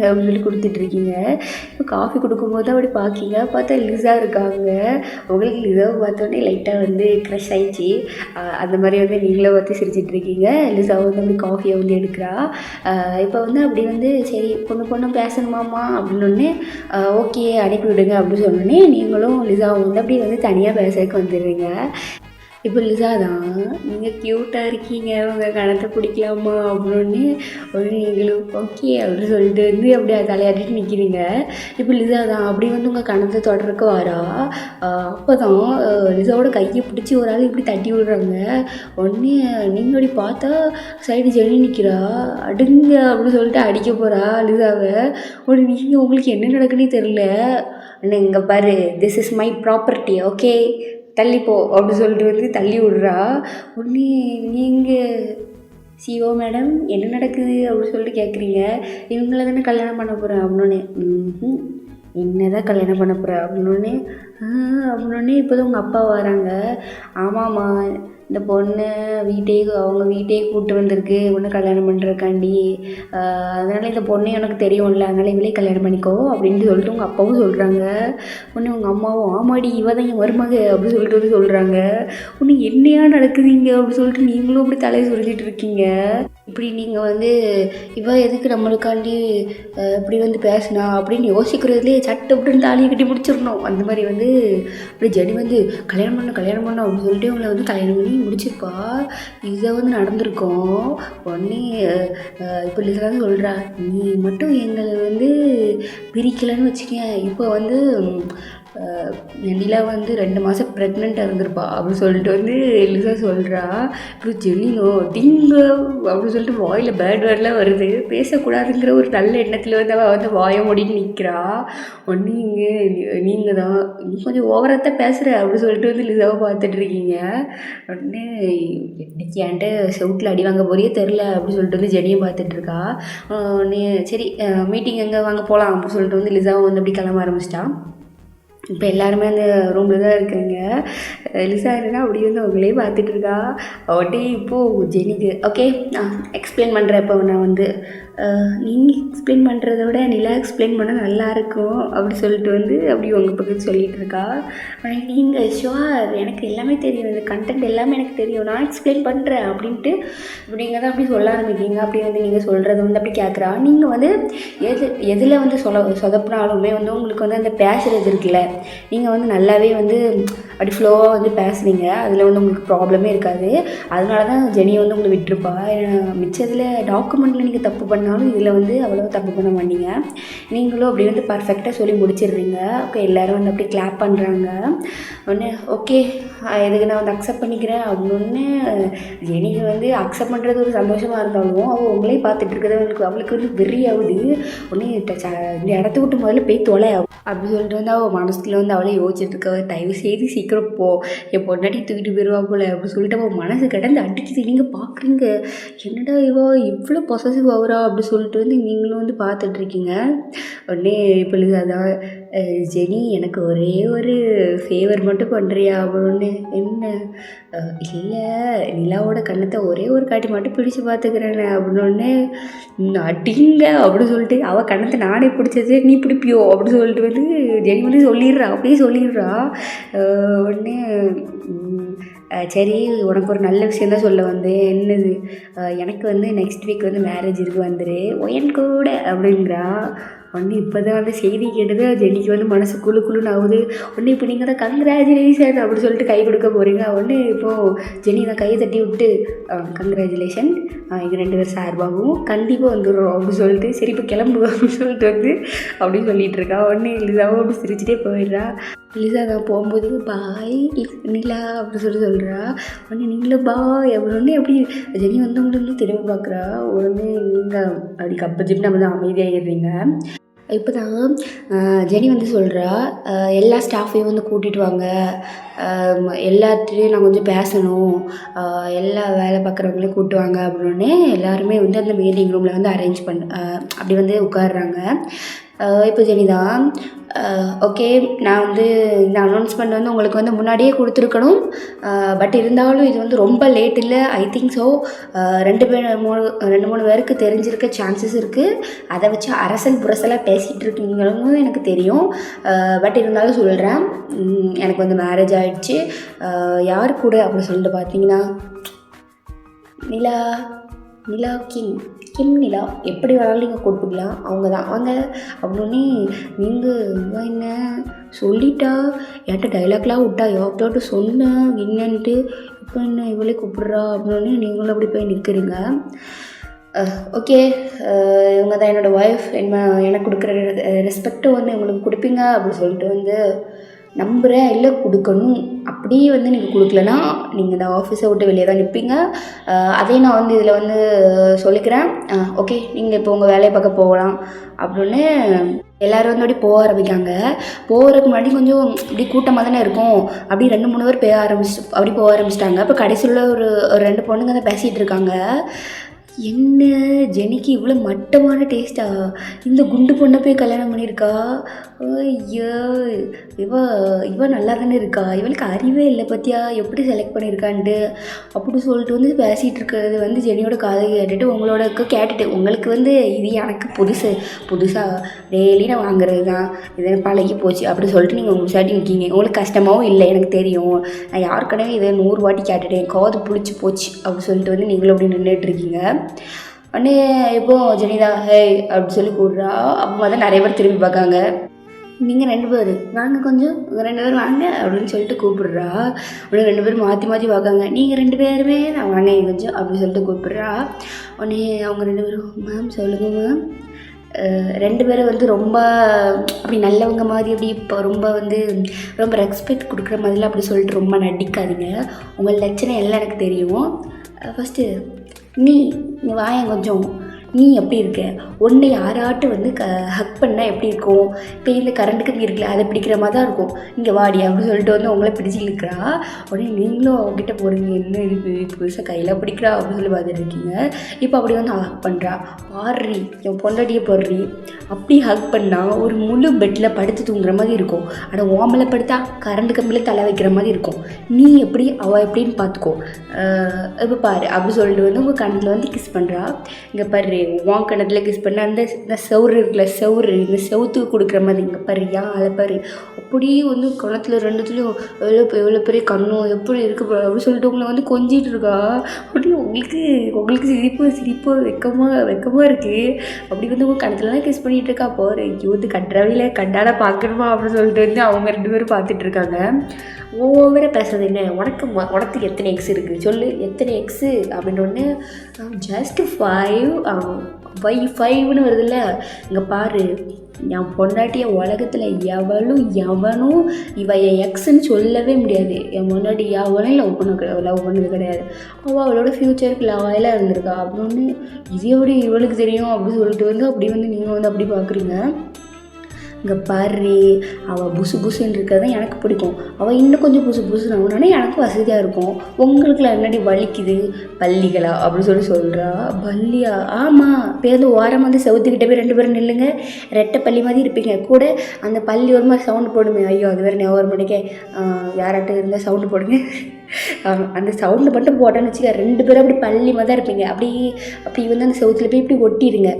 அப்படின்னு சொல்லி கொடுத்துட்ருக்கீங்க. இப்போ காஃபி கொடுக்கும்போது அப்படி பார்க்கிங்க, பார்த்தா லிசா இருக்காங்க. உங்களுக்கு லிசாவை பார்த்தோன்னே லைட்டாக வந்து க்ரஷ் ஆயிடுச்சு. அந்த மாதிரி வந்து நீங்களும் பார்த்து சிரிச்சிட்ருக்கீங்க. லிசா வந்து அப்படி காஃபியை வந்து எடுக்கிறா. இப்போ வந்து அப்படி வந்து சரி பொண்ணு பேசணுமாம்மா அப்படின்னோடனே ஓகே அனுப்பி விடுங்க அப்படின்னு சொன்னோடனே நீங்களும் லிசாவை வந்து அப்படி வந்து தனியாக பேசுறதுக்கு வந்துடுவீங்க. இப்போ லிசா தான், நீங்கள் க்யூட்டாக இருக்கீங்க, உங்கள் கணத்தை பிடிக்கலாமா அப்படின்னு நீங்களும் ஓகே அப்படின்னு சொல்லிட்டு வந்து அப்படியே தலையாட்டிட்டு நிற்கிறீங்க. இப்போ லிசா தான் அப்படி வந்து உங்கள் கணத்தை தொடர்றக்கு வரா. அப்போ தான் லிசாவோட கையை பிடிச்சி ஒரு ஆள் இப்படி தட்டி விடுறாங்க. உடனே நீங்கள் அப்படி பார்த்தா சைடு ஜெனி நிற்கிறா. அடுங்க அப்படின்னு சொல்லிட்டு அடிக்க போகிறா லிசாவை. உடனே நீங்கள் உங்களுக்கு என்ன நடக்குன்னே தெரில. இங்கே பாரு, this is my property, okay தள்ளிப்போ அப்படி சொல்லிட்டு வந்து தள்ளி விட்றா. உடனே நீங்கள் சிஓ மேடம் என்ன நடக்குது அப்படின்னு சொல்லிட்டு கேட்குறீங்க. இவங்கள தானே கல்யாணம் பண்ண போகிறேன் அப்படின்னே. என்ன தான் கல்யாணம் பண்ண போகிறேன் அப்படின்னோடனே அப்படின்னோடனே இப்போ தான் உங்கள் அப்பா வராங்க. ஆமாம்மா, இந்த பொண்ணு அவங்க வீட்டையே கூப்பிட்டு வந்திருக்கு ஒன்று கல்யாணம் பண்ணுறக்காண்டி. அதனால் இந்த பொண்ணு எனக்கு தெரியும்ல, அதனால் இவளே கல்யாணம் பண்ணிக்கோ அப்படின்ட்டு சொல்லிட்டு உங்கள் அப்பாவும் சொல்கிறாங்க. ஒன்று உங்கள் அம்மாவும் ஆமாடி இவ தான் என் மருமக அப்படின்னு சொல்லிட்டு வந்து சொல்கிறாங்க. ஒன்று என்னையா நடக்குதுங்க அப்படின்னு சொல்லிட்டு நீங்களும் அப்படி தலையை சுருட்டிட்டு இருக்கீங்க. இப்படி நீங்கள் வந்து இவ எதுக்கு நம்மளுக்காண்டி இப்படி வந்து பேசினா அப்படின்னு யோசிக்கிறதுலேயே சட்டு அப்படின்னு தாலியை கட்டி முடிச்சிடணும். அந்த மாதிரி வந்து அப்படி ஜெனி வந்து கல்யாணம் பண்ண அப்படின்னு சொல்லிட்டு அவங்கள வந்து கல்யாணம் பண்ணி முடிச்சுப்பா. இதை வந்து நடந்திருக்கோம். உடனே இப்போ லிசா சொல்கிறா, நீ மட்டும் எங்களை வந்து பிரிக்கலைன்னு வச்சுக்கேன், இப்போ வந்து நிலா வந்து 2 மாதம் ப்ரெக்னெண்ட்டாக இருந்திருப்பா அப்படின்னு சொல்லிட்டு வந்து லிசா சொல்கிறா. இப்போ ஜெனினோ டிங்க அப்படின்னு சொல்லிட்டு வாயில் பேட் வேர்டெலாம் வருது. பேசக்கூடாதுங்கிற ஒரு நல்ல எண்ணத்தில் வந்து அவள் வந்து வாயை மூடிட்டு நிற்கிறா. ஒன்று நீங்கள் தான் நீ கொஞ்சம் ஓவராக பேசுகிற அப்படின்னு சொல்லிட்டு வந்து லிசாவை பார்த்துட்ருக்கீங்க. உடனே இன்னைக்கு என்கிட்ட செவுட்டில் அடி வாங்க போறியே தெரில அப்படின்னு சொல்லிட்டு வந்து ஜெனியை பார்த்துட்ருக்கா. உடனே சரி மீட்டிங் எங்கே வாங்க போகலாம் அப்படின்னு சொல்லிட்டு வந்து லிசாவை வந்து அப்படி கிளம்ப ஆரம்பிச்சிட்டா. இப்போ எல்லாருமே அந்த ரூமில் தான் இருக்கிறீங்க. லிசா என்னன்னா அப்படி வந்து அவங்களே பார்த்துட்டு இருக்கா. அவட்டே இப்போது ஜெனிக்கு ஓகே நான் எக்ஸ்பிளைன் பண்ணுறேன். இப்போ நான் வந்து நீங்கள் எக்ஸ்பிளைன் பண்ணுறத விட நிலா எக்ஸ்பிளைன் பண்ணால் நல்லாயிருக்கும் அப்படி சொல்லிட்டு வந்து அப்படி உங்கள் பக்கத்து சொல்லிகிட்டு இருக்கா. ஆனால் நீங்கள் ஷுவர் எனக்கு எல்லாமே தெரியும், இந்த கண்டென்ட் எல்லாமே எனக்கு தெரியும், நான் எக்ஸ்பிளைன் பண்ணுறேன் அப்படின்ட்டு இப்படிங்க தான் அப்படி சொல்ல ஆரம்பிக்கிங்க. அப்படி வந்து நீங்கள் சொல்கிறத வந்து அப்படி கேட்குறா. நீங்கள் வந்து எதில் வந்து சொதப்பினாலுமே வந்து உங்களுக்கு வந்து அந்த பேசுகிறது இருக்குல்ல, நீங்கள் வந்து நல்லாவே வந்து அப்படி ஃப்ளோவாக வந்து பேசுகிறீங்க, அதில் வந்து உங்களுக்கு ப்ராப்ளமே இருக்காது. அதனால தான் ஜெனியை வந்து உங்களை விட்டுருப்பா. மிச்சத்தில் டாக்குமெண்ட்டில் நீங்கள் தப்பு பண்ணாலும் இதில் வந்து அவ்வளோ தப்பு பண்ண மாட்டீங்க. நீங்களும் அப்படி வந்து பர்ஃபெக்டாக சொல்லி முடிச்சிடுறீங்க. ஓகே எல்லோரும் வந்து அப்படி கிளாப் பண்ணுறாங்க. ஒன்று ஓகே இதுக்கு நான் வந்து அக்செப்ட் பண்ணிக்கிறேன் அப்படின்னு ஜெனிக்கு வந்து அக்செப்ட் பண்ணுறது ஒரு சந்தோஷமாக இருந்தாலும் அவள் உங்களே பார்த்துட்டு இருக்கிறது அவளுக்கு வந்து வெறி ஆகுது. ஒன்று இந்த இடத்த விட்டு முதல்ல போய் தொலை அப்படி சொல்லிட்டு வந்து அவள் மனசுல வந்து அவளே யோசிச்சுட்டு இருக்க. தயவு செய்து சீக்கிரம் போ, என் பொண்டாட்டி தூக்கிட்டு போயிடுவா போல அப்படின்னு சொல்லிட்டு அவள் மனசு கிடந்து அடிக்குது. நீங்கள் பார்க்குறீங்க என்னடா இவா இவ்வளோ பொசசிவ் ஆகுறா அப்படி சொல்லிட்டு வந்து நீங்களும் வந்து பார்த்துட்ருக்கீங்க. உடனே இப்போ அதான் ஜெனி எனக்கு ஒரே ஒரு ஃபேவர் மட்டும் பண்ணுறியா அப்படின்னு. என்ன இல்லை நிலாவோட கண்ணத்தை ஒரே ஒரு காட்டி மட்டும் பிடிச்சி பார்த்துக்கிறேன்னு அப்படின்னோடனே அடிங்க அப்படின்னு சொல்லிட்டு அவள் கண்ணத்தை நானே பிடிச்சது நீ பிடிப்பியோ அப்படின்னு சொல்லிட்டு வந்து ஜெனி வந்து சொல்லிடுறா. அப்படியே சொல்லிடுறா. உடனே சரி உனக்கு ஒரு நல்ல விஷயந்தான் சொல்ல வந்து என்னது, எனக்கு வந்து நெக்ஸ்ட் வீக் வந்து மேரேஜ் இருக்கு வந்துரு ஒயன் கூட அப்படிங்கிறா. ஒன்று இப்போ தான் வந்து செய்தி கேட்டது ஜெனிக்கு வந்து மனசு குழுன்னு ஆகுது. ஒன்று இப்போ நீங்கள் தான் கங்க்ராச்சுலேஷன் அப்படி சொல்லிட்டு கை கொடுக்க போகிறீங்க. ஒன்று இப்போது ஜெனி தான் கையை தட்டி விட்டு கங்க்ராச்சுலேஷன் எங்கள் 2 பேர் சார்பாகவும் கண்டிப்பாக வந்துடுறோம் அப்படின்னு சொல்லிட்டு சரி இப்போ கிளம்பு அப்படின்னு சொல்லிட்டு வந்து அப்படின்னு சொல்லிகிட்டு இருக்கா. ஒன்று லிசாவும் அப்படி சிரிச்சிட்டே போயிடுறா. லிசா தான் போகும்போது பாய் நிலா அப்படி சொல்கிறா. உடனே நீங்களும் பாய் அப்படின்னு அப்படி ஜெனி வந்து உங்களுக்கு திரும்பி பார்க்குறா. உடனே நீங்கள் அப்படி கப்ப ஜிப் நம்ம தான் அமைதியாகிடுறீங்க. இப்போ தான் ஜெனி வந்து சொல்கிறா, எல்லா ஸ்டாஃபையும் வந்து கூட்டிகிட்டு வாங்க, எல்லாத்துலேயும் நான் கொஞ்சம் பேசணும், எல்லா வேலை பார்க்குறவங்களையும் கூப்பிட்டு வாங்க அப்படின்னே எல்லாருமே வந்து அந்த மீட்டிங் ரூமில் வந்து அரேஞ்ச் அப்படி வந்து உட்காடுறாங்க. இப்போ ஜெனி தான் ஓகே நான் வந்து இந்த அனௌன்ஸ்மெண்ட் வந்து உங்களுக்கு வந்து முன்னாடியே கொடுத்துருக்கணும், பட் இருந்தாலும் இது வந்து ரொம்ப லேட் இல்லை, ஐ திங்க் ஸோ 2-3 பேருக்கு தெரிஞ்சிருக்க சான்சஸ் இருக்குது. அதை வச்சு அரசல் புரசலாக பேசிகிட்டு இருக்கீங்களும் எனக்கு தெரியும், பட் இருந்தாலும் சொல்கிறேன் எனக்கு வந்து மேரேஜ் ஆகிடுச்சு. யார் கூட அப்படி சொல்லிட்டு பார்த்தீங்கன்னா நிலா கிங் கிம்னிலா எப்படி வேணாலும் நீங்கள் கூப்பிட்டுக்கலாம், அவங்க தான் வாங்க அப்படின்னே. நீங்கள் இவன் என்ன சொல்லிட்டா, என்கிட்ட டைலாக்லாம் விட்டா, எவ்வளோட்டு சொன்னேன் என்னன்ட்டு, இப்போ என்ன இவளே கூப்பிட்றா அப்படின்னு நீங்களும் அப்படி போய் நிற்கிறீங்க. ஓகே, இவங்க தான் என்னோடய ஒய்ஃப், எனக்கு கொடுக்குற ரெஸ்பெக்டை வந்து உங்களுக்கு கொடுப்பீங்க அப்படின்னு சொல்லிட்டு வந்து நம்புகிறேன். இல்லை கொடுக்கணும், அப்படியே வந்து நீங்கள் கொடுக்கலன்னா நீங்கள் இந்த ஆஃபீஸை விட்டு வெளியே தான் நிற்பீங்க. அதே நான் வந்து இதில் வந்து சொல்லிக்கிறேன். ஓகே, நீங்கள் இப்போ உங்கள் வேலையை பார்க்க போகலாம் அப்படின்னு எல்லோரும் வந்து அப்படி போக ஆரம்பிக்காங்க. போகிறதுக்கு முன்னாடி கொஞ்சம் இப்படி கூட்டமாக தானே இருக்கும். அப்படி 2-3 பேர் அப்படி போக ஆரம்பிச்சிட்டாங்க. அப்போ கடைசியில் ஒரு 2 பொண்ணுங்க தான் பேசிகிட்டு இருக்காங்க. என்ன ஜெனிக்கு இவ்வளோ மட்டமான டேஸ்ட்டா, இந்த குண்டு பொண்ணை போய் கல்யாணம் பண்ணியிருக்கா, ஐயோ இவ நல்லா தானே இருக்கா, இவளுக்கு அறிவே இல்லை பற்றியா, எப்படி செலக்ட் பண்ணியிருக்கான்ட்டு அப்படி சொல்லிட்டு வந்து பேசிகிட்டு இருக்கிறது வந்து ஜெனியோட காதை கேட்டுட்டு உங்களோட கேட்டுட்டு, உங்களுக்கு வந்து இது எனக்கு புதுசாக டெய்லி நான் வாங்குறது தான், இது பழகி போச்சு அப்படி சொல்லிட்டு நீங்கள் உங்களுக்கு சாட்டி நிற்கீங்க. உங்களுக்கு கஷ்டமாகவும் இல்லை, எனக்கு தெரியும், நான் யாருக்கனவே இதை 100 வாட்டி கேட்டுட்டேன், காது பிடிச்சி போச்சு அப்படி சொல்லிட்டு வந்து நீங்களும் அப்படி நின்றுட்டுருக்கீங்க. உடனே இப்போ ஜெனிதா ஹே அப்படி சொல்லி கூடுறா. அப்போ தான் நிறைய பேர் திரும்பி பார்க்காங்க. நீங்கள் 2 பேர் வாங்க, கொஞ்சம் 2 பேர் வாங்க அப்படின்னு சொல்லிட்டு கூப்பிடுறா. உடனே 2 பேர் மாற்றி பார்க்காங்க. நீங்கள் 2 பேருமே நான் வாங்க கொஞ்சம் அப்படின்னு சொல்லிட்டு கூப்பிடுறா. உடனே அவங்க 2 பேரும் மேம் சொல்லுங்கள் மேம். 2 பேரும் வந்து ரொம்ப அப்படி நல்லவங்க மாதிரி அப்படி இப்போ ரொம்ப ரெஸ்பெக்ட் கொடுக்குற மாதிரிலாம் அப்படி சொல்லிட்டு ரொம்ப நடிக்காதீங்க. உங்கள் லட்சணம் எல்லாம் எனக்கு தெரியும். ஃபஸ்ட்டு நீ வாயன் கொஞ்சம், நீ எப்படி இருக்க, ஒன்று யாராட்டும் வந்து ஹக் பண்ணால் எப்படி இருக்கும், இப்போ இந்த கரண்ட் கம்பி இருக்குல்ல அதை பிடிக்கிற மாதிரி தான் இருக்கும், இங்கே வாடி அப்படின்னு சொல்லிட்டு வந்து உங்களை பிடிச்சி இழுக்கிறா. உடனே நீங்களும் அவங்ககிட்ட போகிறீங்க, என்ன இது புதுசாக கையில் பிடிக்கிறா அப்படின்னு சொல்லி பார்த்துட்டு இருக்கீங்க. இப்போ அப்படி வந்து ஹக் பண்ணுறா. பாடுறி என் பொண்டாட்டியை போடுறி, அப்படி ஹக் பண்ணால் ஒரு முழு பெட்டில் படுத்து தூங்குற மாதிரி இருக்கும். ஆனால் ஓமலை படுத்தா கரண்ட் கம்பியில் தலை வைக்கிற மாதிரி இருக்கும். நீ எப்படி அவள் எப்படின்னு பார்த்துக்கோ, இப்போ பாரு அப்படி சொல்லிட்டு வந்து உங்கள் கண்ணில் வந்து கிஸ் பண்ணுறா. இங்கே பாரு உன் கணத்தில் கிஸ் பண்ண அந்த செவுறு இருக்குல்ல, இந்த செவுத்துக்கு கொடுக்குற மாதிரி இங்கே பாரு ஆளை பாரு, அப்படியே வந்து கணத்தில் 2துலேயும் எவ்வளோ பெரிய கண்ணும் எப்படி இருக்கு அப்படின்னு சொல்லிட்டு உங்களை வந்து கொஞ்சிட்டு இருக்கா. அப்படியே உங்களுக்கு சிரிப்பு வெக்கமாக இருக்குது. அப்படி வந்து உங்கள் கணத்துலலாம் கிஸ் பண்ணிகிட்டு இருக்கா. போகிற வந்து கட்டுறவையில் கண்டாட பார்க்கணுமா அப்படின்னு சொல்லிட்டு வந்து அவங்க 2 பேரும் பார்த்துட்டு இருக்காங்க. ஓவராக பேசுறது என்ன, உனக்கு எத்தனை எக்ஸ் இருக்குது சொல்லு, எத்தனை எக்ஸு அப்படின்னு ஒன்று, ஜஸ்ட் 5 வருதுல்ல. இங்கே பாரு என் பொண்டாட்டிய உலகத்தில் எவனும் இவ என் எக்ஸ்ன்னு சொல்லவே முடியாது. என் பொண்டாட்டி எவனையும் லவ் பண்ணது கிடையாது. அவளோட ஃப்யூச்சருக்கு லவாயில் இருந்திருக்கா அப்படின்னு இது எப்படி இவளுக்கு தெரியும் அப்படின்னு சொல்லிட்டு வந்து அப்படி வந்து நீங்கள் வந்து அப்படி பார்க்குறீங்க. இங்கே பாரு அவள் புசுன்னு இருக்கிறது தான் எனக்கு பிடிக்கும். அவள் இன்னும் கொஞ்சம் புசுன்னு ஆகுனானே எனக்கு வசதியாக இருக்கும். உங்களுக்குலாம் என்னடி வலிக்குது பள்ளிகளா அப்படின்னு சொல்கிறா. பள்ளியா? ஆமாம், பேருந்து ஓரம் வந்து செவுத்துக்கிட்ட போய் 2 பேரும் நில்லுங்க, ரெட்டை பள்ளி மாதிரி இருப்பீங்க. கூட அந்த பள்ளி ஒரு மாதிரி சவுண்டு போடுமே, ஐயோ அது வேறு ஞாபகம் பண்ணிக்க, யாராட்டும் இருந்தால் சவுண்டு போடுங்க. அந்த சவுண்டு மட்டும் போட்டேன்னு வச்சுக்க 2 பேரும் அப்படி பள்ளி மாதிரி தான் இருப்பீங்க. அப்படி வந்து அந்த செவுத்துல போய் இப்படி ஒட்டிடுங்க.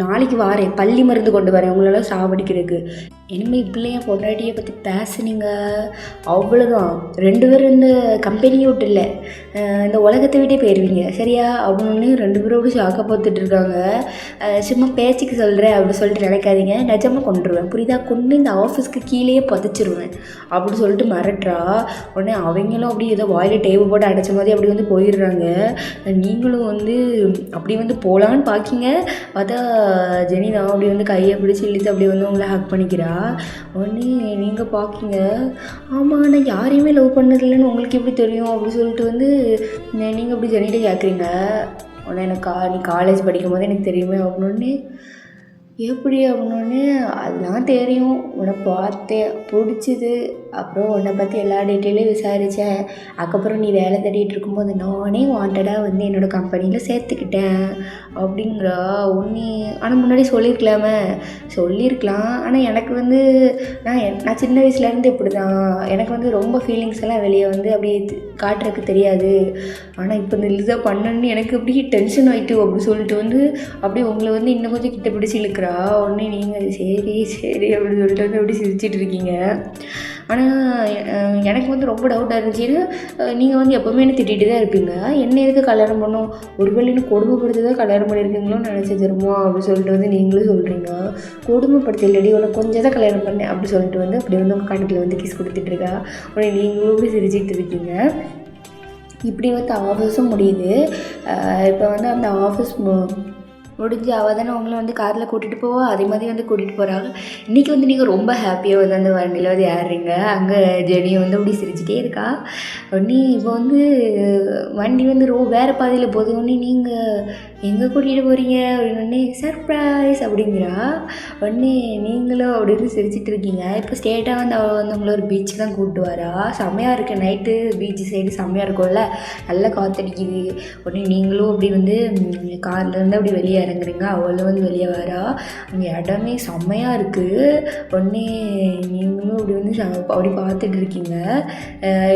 நாளைக்கு வாரேன், பள்ளி மருந்து கொண்டு வரேன் உங்களெல்லாம் சாவடிக்கிறதுக்கு. இனிமேல் இப்படிலையும் பொண்டாட்டியை பற்றி பேசுனீங்க அவ்வளோதான், 2 பேரும் இந்த கம்பெனியை விட்டு இல்லை இந்த உலகத்தை விட்டே போயிடுவீங்க சரியா அப்படின்னு 2 பேரும் அப்படி ஷாக்காக பார்த்துட்டு இருக்காங்க. சும்மா பேச்சுக்கு சொல்கிறேன் அப்படின்னு சொல்லிட்டு நினைக்காதீங்க, நிஜமாக கொண்டுருவேன் புரியுதா, கொண்டு இந்த ஆஃபீஸ்க்கு கீழேயே புதைச்சிருவேன் அப்படின்னு சொல்லிட்டு மிரட்டுறா. உடனே அவங்களும் அப்படி ஏதோ வாயில் டேபிள் போட்டு அடைச்ச மாதிரி அப்படி வந்து போயிடுறாங்க. நீங்களும் வந்து அப்படி வந்து போகலான்னு பார்க்கிங்க, பார்த்தா ஜெனிதா அப்படி வந்து கையை பிடிச்சி இழுத்து அப்படி வந்து உங்களை ஹக் பண்ணிக்கிறா. உடனே நீங்கள் பார்க்கிங்க, ஆமாம் நான் யாரையுமே லவ் பண்ணதில்லைன்னு உங்களுக்கு எப்படி தெரியும் அப்படின்னு சொல்லிட்டு வந்து நீங்கள் அப்படி ஜெனிகிட்ட கேட்குறீங்க. உடனே எனக்கு நீ காலேஜ் படிக்கும் போது எனக்கு தெரியுமே அப்படின்னு, எப்படி அப்படின்னோடனே அதெல்லாம் தெரியும், உன்னை பார்த்தேன் பிடிச்சிது, அப்புறம் உன்னை பற்றி எல்லா டீட்டெயிலையும் விசாரித்தேன், அதுக்கப்புறம் நீ வேலை தேடிட்டு இருக்கும்போது நானே வாண்டடாக வந்து என்னோடய கம்பெனியில் சேர்த்துக்கிட்டேன் அப்படிங்கிறா. உன்னி ஆனால் முன்னாடி சொல்லியிருக்கலாம். ஆனால் எனக்கு வந்து நான் சின்ன வயசுலேருந்து இப்படி தான், எனக்கு வந்து ரொம்ப ஃபீலிங்ஸ் எல்லாம் வெளியே வந்து அப்படி காட்டுறதுக்கு தெரியாது. ஆனால் இப்போ இந்த இதை பண்ணணுன்னு எனக்கு அப்படியே டென்ஷன் ஆகிட்டு அப்படின்னு சொல்லிட்டு வந்து அப்படியே உங்களை வந்து இன்னும் கொஞ்சம் கிட்ட பிடிச்சி இழுக்கிறா. உடனே நீங்கள் சரி அப்படின்னு சொல்லிட்டு வந்து அப்படி சிரிச்சிட்டு இருக்கீங்க. ஆனால் எனக்கு வந்து ரொம்ப டவுட்டாக இருந்துச்சுன்னா நீங்கள் வந்து எப்போவுமே என்ன திட்டிகிட்டு தான் இருப்பீங்க, என்ன எதுக்கு கல்யாணம் பண்ணோம், ஒரு வேளை இன்னும் கொடுமைப்படுத்தி தான் கல்யாணம் பண்ணியிருக்கீங்களோன்னு நினச்சி தருமோ அப்படின்னு சொல்லிட்டு வந்து நீங்களும் சொல்கிறீங்க. கொடுமைப்படுத்த இல்லடி, உனக்கு கொஞ்சம் தான் கல்யாணம் பண்ணேன் அப்படி சொல்லிட்டு வந்து அப்படி வந்து உங்கள் கணக்கில் வந்து கிஸ் கொடுத்துட்ருக்கா. உடனே நீங்களும் இப்படி சிரிச்சிட்டு இருக்கீங்க. இப்படி வந்து ஆஃபீஸும் முடியுது. இப்போ வந்து அந்த ஆஃபீஸ் முடிஞ்சு அவள் தானே உங்களை வந்து காரில் கூட்டிகிட்டு போவா, அதே மாதிரி வந்து கூட்டிகிட்டு போகிறாங்க. இன்றைக்கி வந்து நீங்கள் ரொம்ப ஹாப்பியாக வந்து அந்த வண்டியில் வந்து ஏறுறீங்க. அங்கே ஜெனியை வந்து அப்படி சிரிச்சிட்டே இருக்கா. உடனே இப்போ வந்து வண்டி வந்து வேறு பாதையில் போகுது. உடனே நீங்கள் எங்கே கூட்டிகிட்டு போகிறீங்க அப்படின்னு சர்ப்ரைஸ் அப்படிங்கிறா. உடனே நீங்களும் அப்படின்னு சிரிச்சிட்டு இருக்கீங்க. இப்போ ஸ்டேட்டாக வந்து அவள் வந்து உங்களை ஒரு பீச்சுக்கு தான் கூப்பிட்டு வரா. செம்மையாக இருக்குது, நைட்டு பீச்சு சைடு செம்மையாக இருக்கும்ல, நல்லா காற்றடிக்குது. உடனே நீங்களும் அப்படி வந்து கார்லேருந்து அப்படி வெளியே இறங்குறீங்க. அவளும் வந்து வெளியே வரா. அங்கே இடமே செம்மையாக இருக்குது. உடனே நீங்களும் அப்படி வந்து அப்படி பார்த்துட்டு இருக்கீங்க.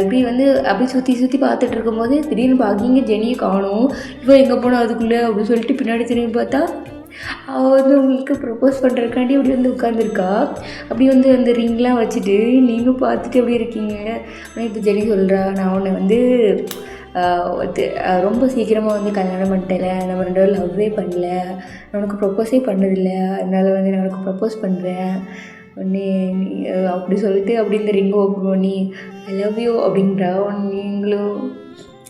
இப்படி வந்து அப்படி சுற்றி சுற்றி பார்த்துட்டு இருக்கும்போது திடீர்னு பார்க்கிங்க ஜெனியை காணும். இப்போ எங்கே போனால் அதுக்குள்ளே அப்படின்னு சொல்லிட்டு பின்னாடி திரும்பி பார்த்தா அவள் வந்து உங்களுக்கு ப்ரப்போஸ் பண்ணுறதுக்காண்டி அப்படி வந்து உட்காந்துருக்கா. அப்படி வந்து அந்த ரிங்லாம் வச்சுட்டு நீங்கள் பார்த்துட்டு அப்படி இருக்கீங்க. ஆனால் இப்போ ஜெனி சொல்கிறா, நான் உன்னை வந்து ரொம்ப சீக்கிரமாக வந்து கல்யாணம் பண்ணிட்டேல, நம்ம 2 பேரும் லவ்வே பண்ணல, நான் உனக்கு ப்ரப்போஸே பண்ணதில்லை, அதனால் வந்து நான் உனக்கு ப்ரப்போஸ் பண்ணுறேன். உடனே அப்படி சொல்லிட்டு அப்படி இந்த ரிங்கை ஓப்பன் பண்ணி ஐ லவ் யூ அப்படின்றா. நீங்களும்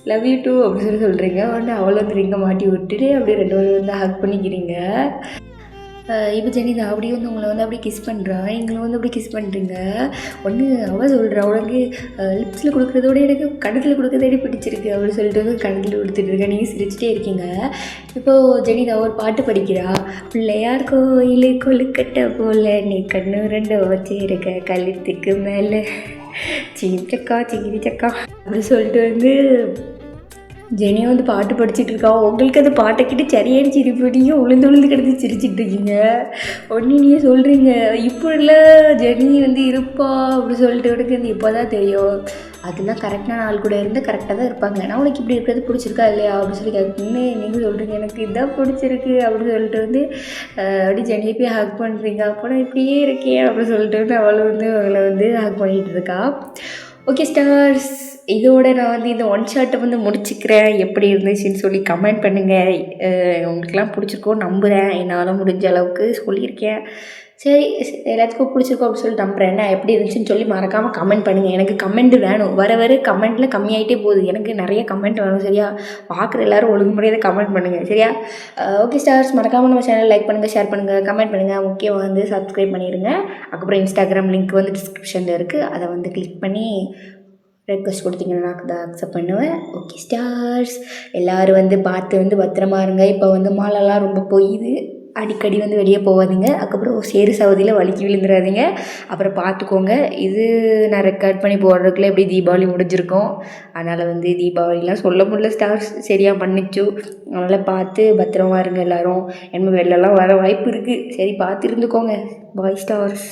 லவ் யூ டூ அப்படின்னு சொல்கிறீங்க. உடனே அவளை வந்து ரிங்கை மாட்டி விட்டுட்டு அப்படியே 2 பேரும் வந்து ஹக் பண்ணிக்கிறீங்க. இப்போ ஜெனிதா அப்படியே வந்து உங்களை வந்து அப்படியே கிஸ் பண்ணுறா. நீங்களும் வந்து அப்படியே கிஸ் பண்ணுறீங்க. ஒன்று அவள் சொல்கிறா, உனக்கு லிப்ஸில் கொடுக்குறதோட எனக்கு கணத்தில் கொடுக்குறதே பிடிச்சிருக்கு அப்படின்னு சொல்லிட்டு வந்து கணத்தில் கொடுத்துட்டு இருக்கேன். நீங்கள் சிரிச்சிட்டே இருக்கீங்க. இப்போது ஜெனிதா ஒரு பாட்டு படிக்கிறா. பிள்ளையார் கோயிலு கொழுக்கட்டை போல் நீ கண்ணு 2 வச்சு இருக்க கழுத்துக்கு மேலே சீச்சக்கா சிகிரி சக்கா அப்படி சொல்லிட்டு வந்து ஜெனியை வந்து பாட்டு படிச்சுட்டு இருக்கா. உங்களுக்கு அந்த பாட்டை கிட்ட சரியான சிரிப்பு, நீங்கள் உளுந்து கிடந்து சிரிச்சிட்டு இருக்கீங்க. ஒன்று நீங்கள் சொல்கிறீங்க இப்படிலாம் ஜெனி வந்து இருப்பா அப்படி சொல்லிட்டு எனக்கு வந்து இப்போ தான் தெரியும். அதெல்லாம் கரெக்டான ஆள் கூட இருந்து கரெக்டாக தான் இருப்பாங்க. நான் உனக்கு இப்படி இருக்கிறது பிடிச்சிருக்கா இல்லையா அப்படின்னு சொல்லி கேட்குன்னு நீங்கள் சொல்கிறீங்க எனக்கு இதுதான் பிடிச்சிருக்கு அப்படின்னு சொல்லிட்டு வந்து அப்படி ஜெனியை போய் ஹக் பண்ணுறீங்க. அப்போ நான் இப்படியே இருக்கேன் அப்படின்னு சொல்லிட்டு வந்து அவளை வந்து அவளை வந்து ஹக் பண்ணிகிட்டு இருக்கா. ஓகே ஸ்டார்ஸ், இதோட நான் வந்து இந்த ஒன் ஷாட்டை வந்து முடிச்சுக்கிறேன். எப்படி இருந்துச்சுன்னு சொல்லி கமெண்ட் பண்ணுங்கள். உங்களுக்குலாம் பிடிச்சிருக்கோன்னு நம்புகிறேன். என்னால் முடிஞ்ச அளவுக்கு சொல்லியிருக்கேன். சரி, எல்லாத்துக்கும் பிடிச்சிருக்கோம் அப்படின்னு சொல்லி நம்புகிறேன். என்ன எப்படி இருந்துச்சுன்னு சொல்லி மறக்காமல் கமெண்ட் பண்ணுங்கள். எனக்கு கமெண்ட் வேணும். வர கமெண்ட்டில் கம்மியாகிட்டே போகுது. எனக்கு நிறைய கமெண்ட் வேணும். சரியா, பார்க்குற எல்லோரும் ஒழுங்குமுறையாக கமெண்ட் பண்ணுங்கள். சரியா, ஓகே ஸ்டார்ஸ், மறக்காமல் நம்ம சேனல் லைக் பண்ணுங்கள், ஷேர் பண்ணுங்கள், கமெண்ட் பண்ணுங்கள். முக்கியம் வந்து சப்ஸ்கிரைப் பண்ணிடுங்க. அதுக்கப்புறம் இன்ஸ்டாகிராம் லிங்க் வந்து டிஸ்கிரிப்ஷனில் இருக்குது. அதை வந்து கிளிக் பண்ணி ரெக்வஸ்ட் கொடுத்தீங்கன்னா நான் அதை அக்செப்ட் பண்ணுவேன். ஓகே ஸ்டார்ஸ், எல்லோரும் வந்து பார்த்து வந்து பத்திரமா இருங்க. இப்போ வந்து மாலெல்லாம் ரொம்ப பொய்யுது, அடிக்கடி வந்து வெளியே போகாதீங்க. அதுக்கப்புறம் சேரு சவுதியில் வலிக்கி விழுந்துடாதீங்க. அப்புறம் பார்த்துக்கோங்க. இது நான் ரெக்கார்ட் பண்ணி போடுறதுக்குள்ளே எப்படி தீபாவளி முடிஞ்சிருக்கோம். அதனால் வந்து தீபாவளிலாம் சொல்ல முடியல ஸ்டார்ஸ், சரியாக பண்ணிச்சு. அதனால் பார்த்து பத்திரமா இருங்க எல்லோரும். என்ன வெளிலலாம் வர வாய்ப்பு இருக்குது. சரி பார்த்து இருந்துக்கோங்க. பாய் ஸ்டார்ஸ்.